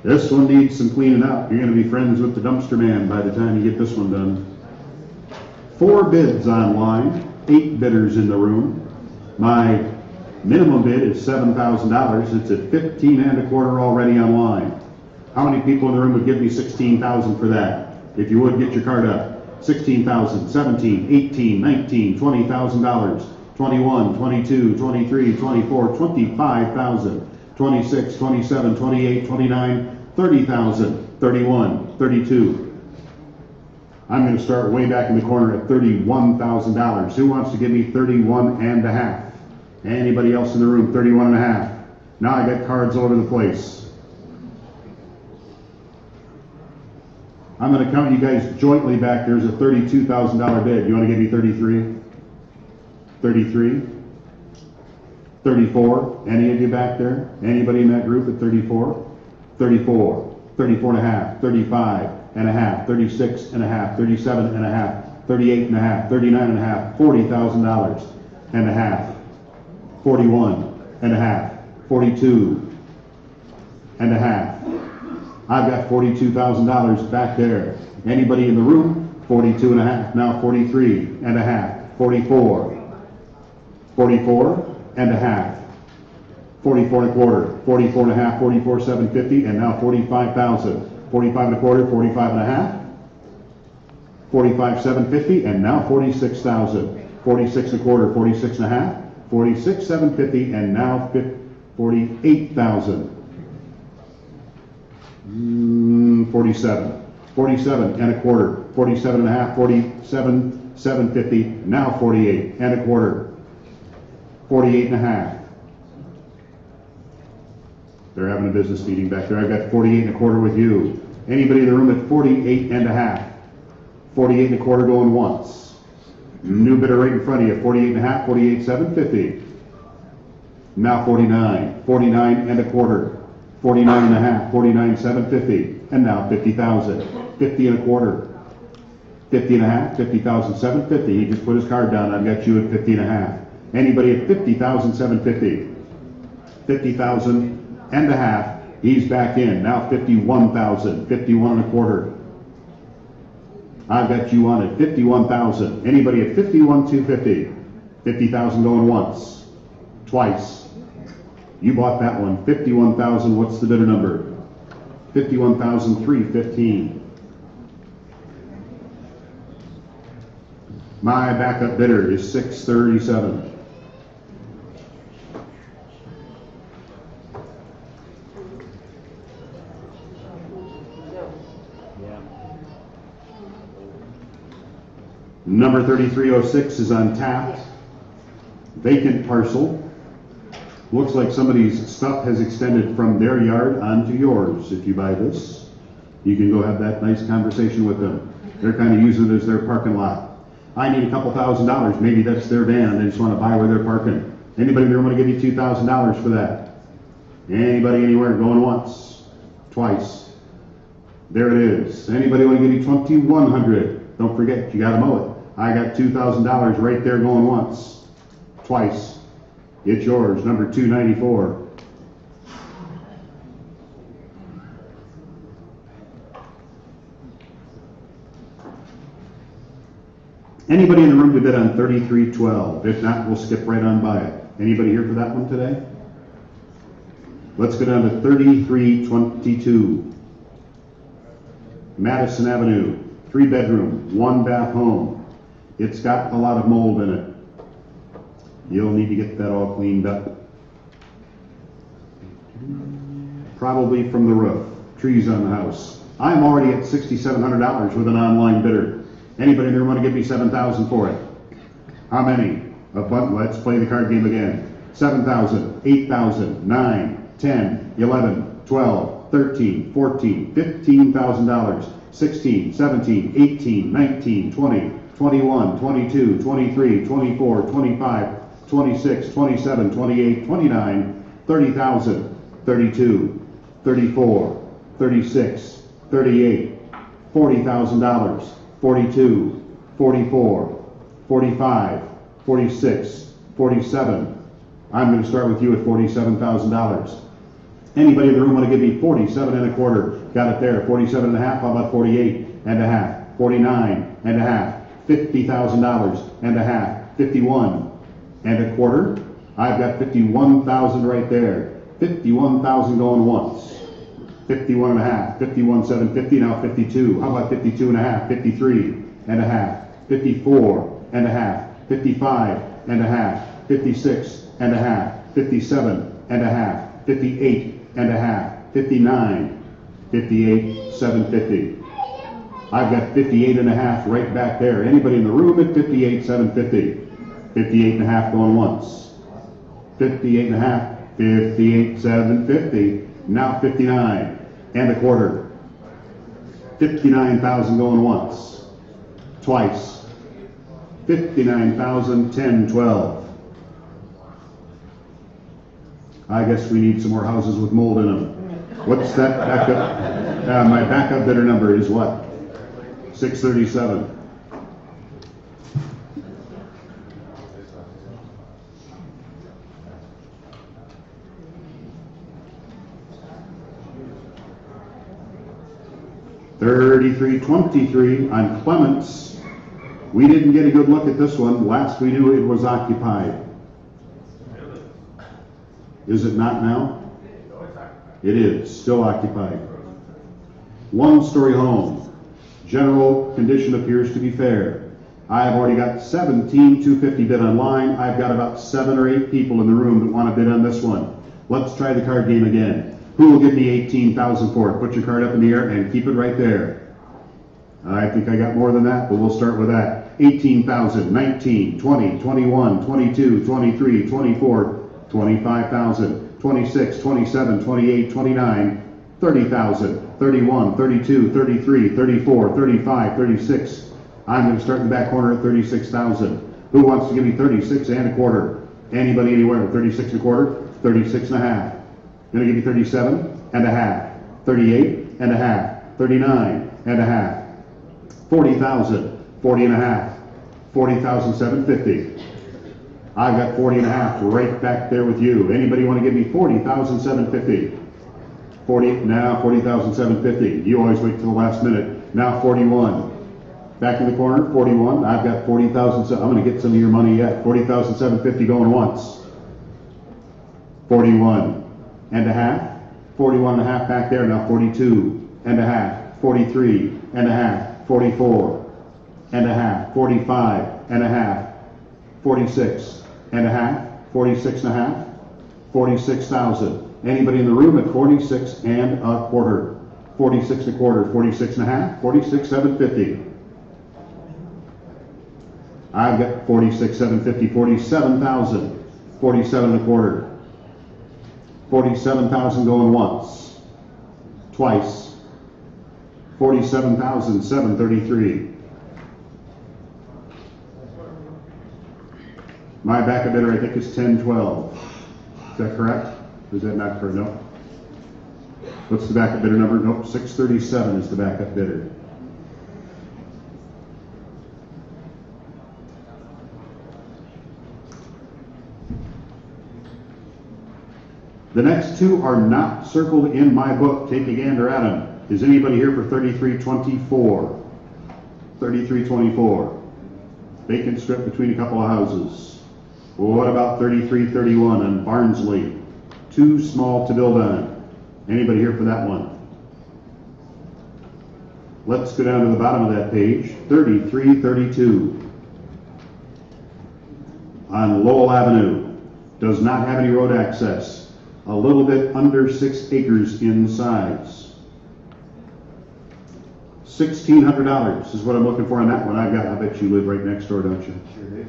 This one needs some cleaning up. You're going to be friends with the dumpster man by the time you get this one done. 4 bids online, 8 bidders in the room. My minimum bid is $7,000. It's at 15 and a quarter already online. How many people in the room would give me 16,000 for that? If you would, get your card up. 16,000, 17, 18, 19, $20,000, 21, 22, 23, 24, 25,000. 26, 27, 28, 29, 30,000, 31, 32. I'm going to start way back in the corner at $31,000. Who wants to give me 31 and a half? Anybody else in the room? 31 and a half. Now I got cards all over the place. I'm going to count you guys jointly back. There's a $32,000 bid. You want to give me 33? 33? 34? Any of you back there? Anybody in that group at 34? 34. 34 and a half. 35 and a half. 36 and a half. 37 and a half. 38 and a half. 39 and a half. $40,000 and a half. 41 and a half. 42 and a half. I've got $42,000 back there. Anybody in the room? 42 and a half. Now 43 and a half. 44. 44 and a half. 44 and a quarter. 44 and a half. 44,750 and now 45,000. 45 and a quarter. 45 and a half. 45,750 and now 46,000. 46 and a quarter. 46 and a half. 46,750 and now 48,000. 47. 47 and a quarter. 47 and a half. 47,750. Now 48 and a quarter. 48 and a half. They're having a business meeting back there. I've got 48 and a quarter with you. Anybody in the room at 48 and a half? 48 and a quarter going once. New bidder right in front of you. 48 and a half. 48,750. Now 49. 49 and a quarter. 49 and a half. 49,750. And now 50,000. 50 and a quarter. 50 and a half. 50,750. He just put his card down. I've got you at 50 and a half. Anybody at 50,750? 50,000 and a half. He's back in. Now 51,000. 51 and a quarter. I've got you on at 51,000. Anybody at 51,250? 50,000 going once. Twice. You bought that one. 51,000. What's the bidder number? 51,315. My backup bidder is 637. Number 3306 is untapped. Vacant parcel. Looks like somebody's stuff has extended from their yard onto yours. If you buy this, you can go have that nice conversation with them. They're kind of using it as their parking lot. I need a couple $1,000. Maybe that's their van. They just want to buy where they're parking. Anybody in there want to give you $2,000 for that? Anybody anywhere going once? Twice. There it is. Anybody want to give you $2,100? Don't forget, you got to mow it. I got $2,000 right there going once. Twice. It's yours. Number 294. Anybody in the room to bid on 3312? If not, we'll skip right on by it. Anybody here for that one today? Let's go down to 3322. Madison Avenue. 3-bedroom, 1-bath home. It's got a lot of mold in it. You'll need to get that all cleaned up. Probably from the roof. Trees on the house. I'm already at $6,700 with an online bidder. Anybody in there want to give me $7,000 for it? How many? Let's play the card game again. 7,000, 8,000, 9, 10, 11, 12, 13, 14, $15,000. 16, 17, 18, 19, 20, 21, 22, 23, 24, 25, 26, 27, 28, 29, 30,000, 32, 34, 36, 38, $40,000, 42, 44, 45, 46, 47. I'm going to start with you at $47,000. Anybody in the room want to give me 47 and a quarter? Got it there. 47 and a half. How about 48 and a half? 49 and a half. $50,000 and a half. 51 and a quarter. I've got 51,000 right there. 51,000 going once. 51 and a half. 51,750. Now 52. How about 52 and a half? 53 and a half. 54 and a half. 55 and a half. 56 and a half. 57 and a half. 58 and a half. 59. 58,750. I've got 58 and a half right back there. Anybody in the room at 58,750? 58 and a half going once. 58 and a half. 58,750. Now 59 and a quarter. 59,000 going once. Twice. 59,000, 10, 12. I guess we need some more houses with mold in them. What's that backup? My backup bidder number is what? 637. $33.23 on Clements. We didn't get a good look at this one. Last we knew it was occupied. Is it not now? It is still occupied. One-story home. General condition appears to be fair. I've already got 17,250 bid online. I've got about 7 or 8 people in the room that want to bid on this one. Let's try the card game again. Who will give me 18,000 for it? Put your card up in the air and keep it right there. I think I got more than that, but we'll start with that. 18,000, 19, 20, 21, 22, 23, 24, 25,000, 26, 27, 28, 29, 30,000, 31, 32, 33, 34, 35, 36. I'm going to start in the back corner at 36,000. Who wants to give me 36 and a quarter? Anybody anywhere? 36 and a quarter? 36 and a half. Going to give you 37 and a half. 38 and a half. 39 and a half. 40,000. 40 and a half. 40,750. I've got 40 and a half right back there with you. Anybody want to give me 40,750? 40, now 40,750. You always wait till the last minute. Now 41. Back in the corner, 41. I've got 40,000. I'm going to get some of your money yet. 40,750 going once. 41 and a half. 41 and a half back there. Now 42 and a half. 43 and a half. 44 and a half. 45 and a half. 46 and a half. 46 and a half. 46,000. Anybody in the room at 46 and a quarter? 46 and a quarter. 46 and a half. 46,750. I've got 46,750. 47,000. 47 and a quarter. 47,000 going once. Twice. 47,733. My backup bidder, I think, is 1012. Is that correct? Or is that not correct? No. What's the backup bidder number? Nope, 637 is the backup bidder. The next two are not circled in my book. Take a gander at them. Is anybody here for 3324? 3324. Vacant strip between a couple of houses. What about 3331 on Barnsley? Too small to build on. Anybody here for that one? Let's go down to the bottom of that page. 3332 on Lowell Avenue. Does not have any road access. A little bit under 6 acres in size. $1,600 is what I'm looking for on that one. I bet you live right next door, don't you? Sure do.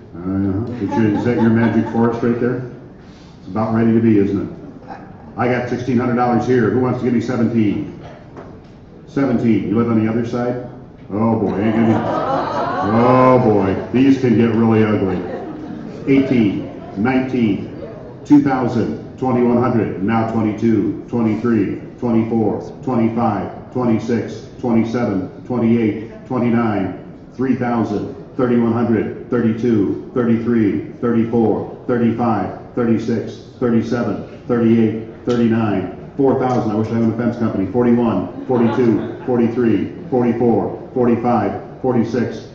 Is that your magic forest right there? It's about ready to be, isn't it? I got $1,600 here. Who wants to give me 17? 17. You live on the other side? Oh boy, ain't gonna be. Oh boy, these can get really ugly. 18, 19, 2,000. 2,100, now 22, 23, 24, 25, 26, 27, 28, 29, 3,000, 3,100, 32, 33, 34, 35, 36, 37, 38, 39, 4,000. I wish I owned a fence company. 41, 42, 43, 44, 45, 46,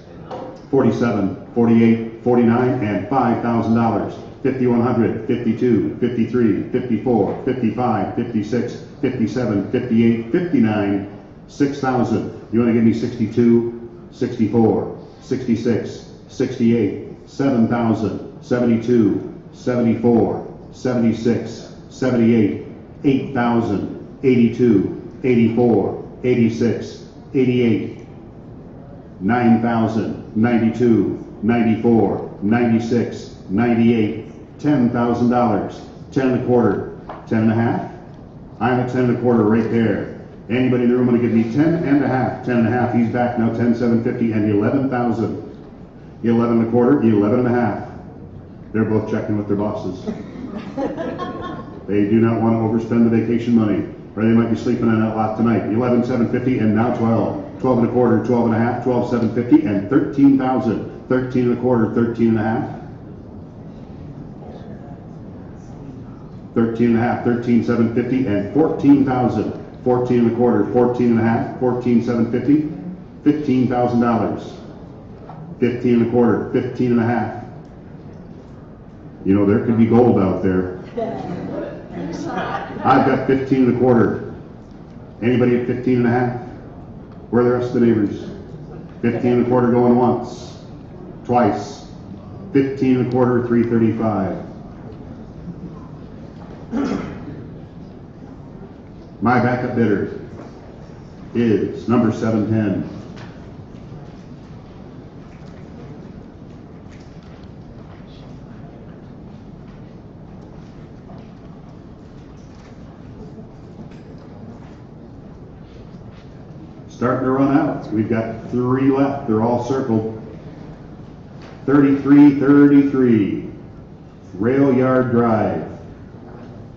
47, 48, 49, and $5,000. 5,100, 52, 53, 54, 55, 56, 57, 58, 59, 6,000. You want to give me 62, 64, 66, 68, 7,000, 72, 74, 76, 78, 8,000, 82, 84, 86, 88, 9,000, 92, 94, 96, 98, $10,000, 10 and a quarter, 10 and a half. I'm at 10 and a quarter right there. Anybody in the room want to give me 10 and a half? 10 and a half. He's back now. 10,750 and 11,000. 11 and a quarter, 11 and a half. They're both checking with their bosses. They do not want to overspend the vacation money, or they might be sleeping on that lot tonight. 11,750 and now 12. 12 and a quarter, 12 and a half, 12,750 and 13,000. 13 and a quarter, 13 and a half. 13 and a half, 13,750 and 14,000. 14 and a quarter, 14 and a half, 14,750, $15,000. 15 and a quarter, 15 and a half. You know, there could be gold out there. I've got 15 and a quarter. Anybody at 15 and a half? Where are the rest of the neighbors? 15 and a quarter going once, twice. 15 and a quarter, 335. My backup bidder is number 710. Starting to run out. We've got 3 left. They're all circled. 3333 Rail Yard Drive.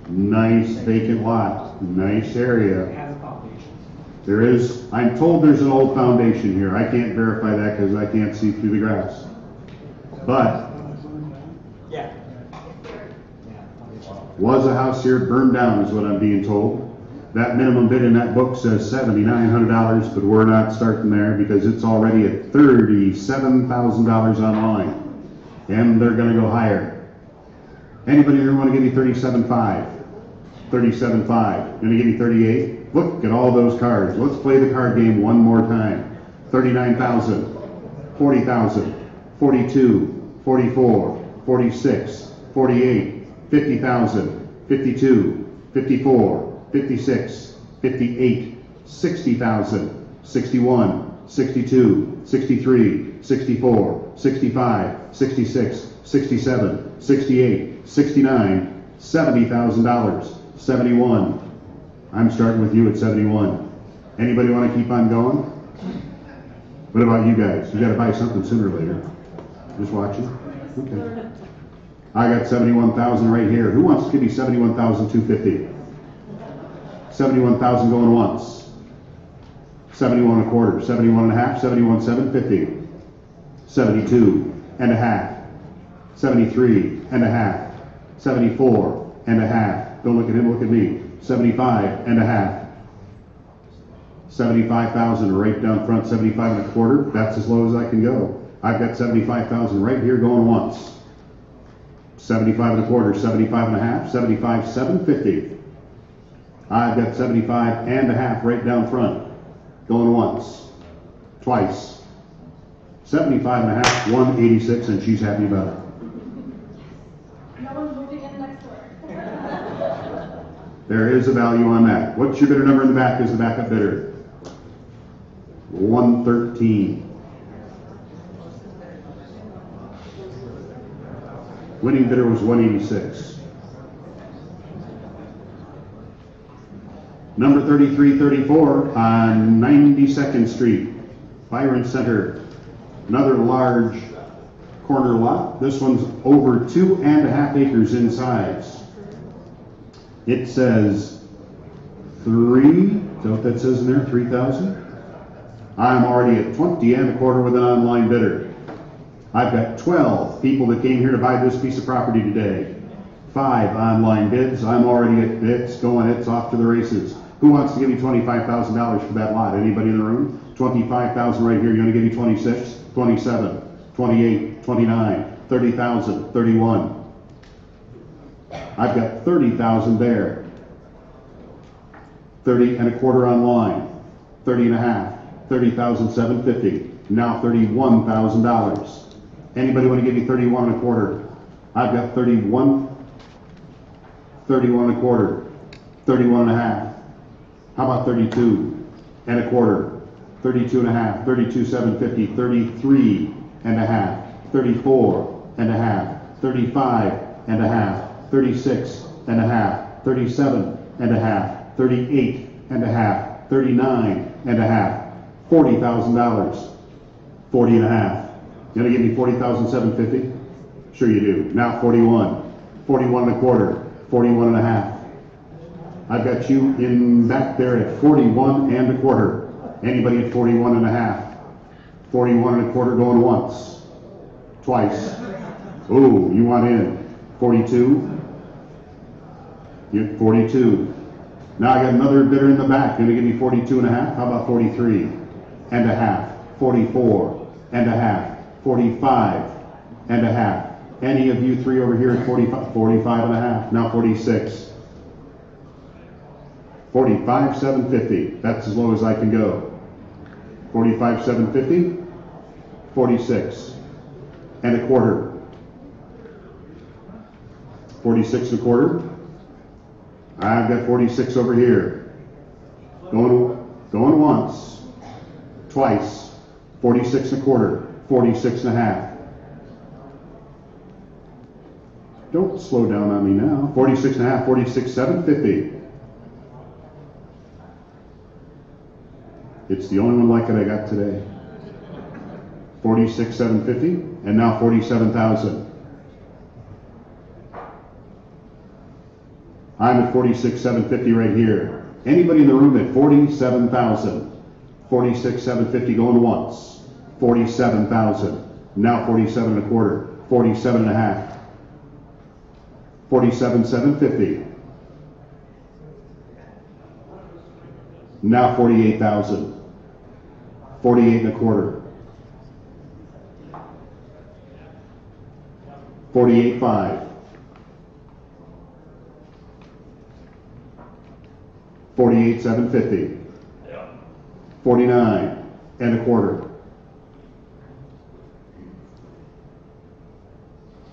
Nice vacant lot. Nice area. There is, I'm told there's an old foundation here. I can't verify that because I can't see through the grass. But was a house here burned down is what I'm being told. That minimum bid in that book says $7,900, but we're not starting there because it's already at $37,000 online. And they're going to go higher. Anybody here want to give me 37.5? 37.5. Going to give me 38? Look at all those cards. Let's play the card game one more time. 39,000, 40,000, 42, 44, 46, 48, 50,000, 52, 54, 56, 58, 60,000, 61, 62, 63, 64, 65, 66, 67, 68, 69, $70,000, 71. I'm starting with you at 71. Anybody want to keep on going? What about you guys? You got to buy something sooner or later. Just watching? Okay. I got 71,000 right here. Who wants to give me 71,250? 71,000 going once. 71 and a quarter, 71 and a half, 71,750. 72 and a half. 73 and a half. 74 and a half. Don't look at him, look at me. 75 and a half. 75,000 right down front, 75 and a quarter. That's as low as I can go. I've got 75,000 right here going once. 75 and a quarter, 75 and a half, 75,750. I've got 75 and a half right down front, going once, twice. 75 and a half, 186, and she's happy about it. No one's moving in next door. There is a value on that. What's your bidder number in the back as the backup bidder? 113. Winning bidder was 186. Number 3334 on 92nd Street, Byron Center. Another large corner lot. This one's over 2.5 acres in size. It says 3, is that what that says in there, 3,000? I'm already at 20 and a quarter with an online bidder. I've got 12 people that came here to buy this piece of property today. 5 online bids. I'm already at it's going, it's off to the races. Who wants to give me $25,000 for that lot? Anybody in the room? 25,000 right here. You're going to give me 26, 27, 28, 29, 30,000, 31. I've got 30,000 there. 30 and a quarter online. 30 and a half. 30,750. Now $31,000. Anybody want to give me 31 and a quarter? I've got 31, 31 and a quarter, 31 and a half. How about 32 and a quarter, 32 and a half, 32, 750, 33 and a half, 34 and a half, 35 and a half, 36 and a half, 37 and a half, 38 and a half, 39 and a half, $40,000, 40 and a half. You gonna give me 40,750? Sure you do. Now 41, 41 and a quarter, 41 and a half. I've got you in back there at 41 and a quarter. Anybody at 41 and a half? 41 and a quarter going once, twice. Ooh, you want in? 42? You're 42. Now I got another bidder in the back. Gonna give me 42 and a half? How about 43 and a half? 44 and a half? 45 and a half? Any of you three over here at 45, 45 and a half? Now 46. 45,750. That's as low as I can go. 45,750. 46 and a quarter. 46 and a quarter. I've got 46 over here. Going once, twice. 46 and a quarter. 46 and a half. Don't slow down on me now. 46 and a half. 46, 750. It's the only one like it I got today. 46, 750, and now 47,000. I'm at 46, 750 right here. Anybody in the room at 47,000? 46, 750 going once. 47,000. Now 47 and a quarter. 47 and a half. 47, 750. Now 48,000. 48 and a quarter. 48.5. 48,750. 49 and a quarter.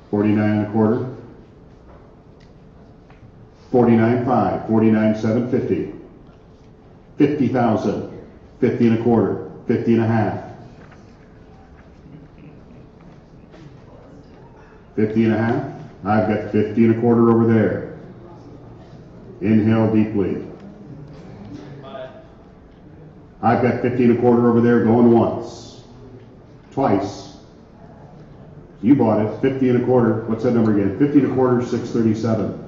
49 and a quarter. 49.5. 49,750. 50,000. 50 and a quarter. 50 and a half. 50 and a half. I've got 50 and a quarter over there. Inhale deeply. I've got 50 and a quarter over there going once. Twice. You bought it. 50 and a quarter. What's that number again? 50 and a quarter, 637.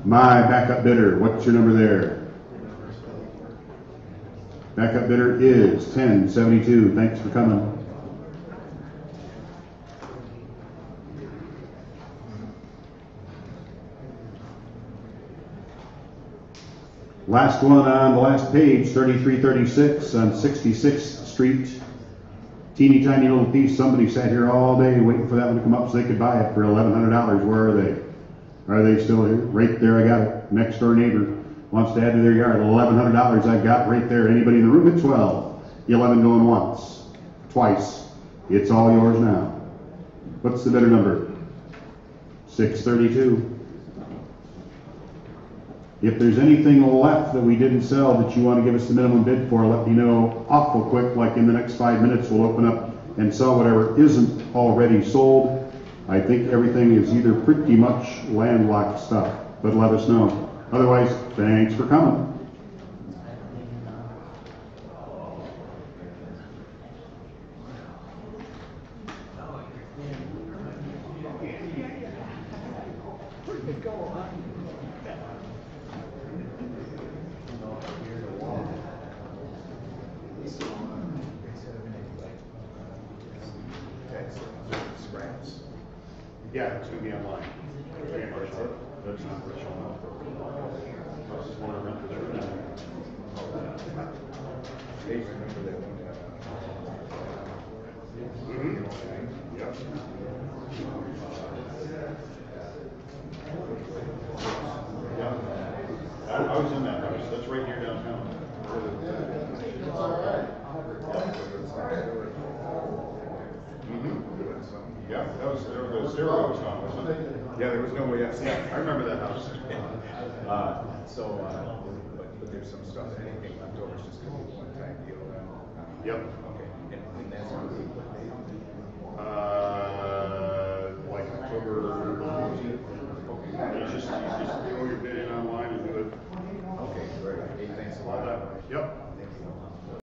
My backup bidder. What's your number there? Backup bidder is 1072. Thanks for coming. Last one on the last page, 3336 on 66th Street. Teeny tiny little piece. Somebody sat here all day waiting for that one to come up so they could buy it for $1,100. Where are they? Are they still here? Right there, I got it. Next door neighbor wants to add to their yard. $1,100 I got right there. Anybody in the room at 12? 11 going once, twice. It's all yours now. What's the bidder number? 632. If there's anything left that we didn't sell that you want to give us the minimum bid for, let me know awful quick, like in the next 5 minutes. We'll open up and sell whatever isn't already sold. I think everything is either pretty much landlocked stuff, but let us know. Otherwise, thanks for coming. Yeah, it's going to be online. That's not virtual. I just want to run through that. Yep. Yeah. I was in that house. That's right here downtown. It's all right. Yeah, that was the stairwell was gone, wasn't it? Yeah, there was no way up. Yeah, I remember that house. but there's some stuff, anything left over, it's just gonna be a one-time deal then? Yep. Okay, and that's gonna be what day? Like October 14th. Okay. You just throw your bid in online and do it. Okay, great. Hey, thanks a All lot. that. Yep.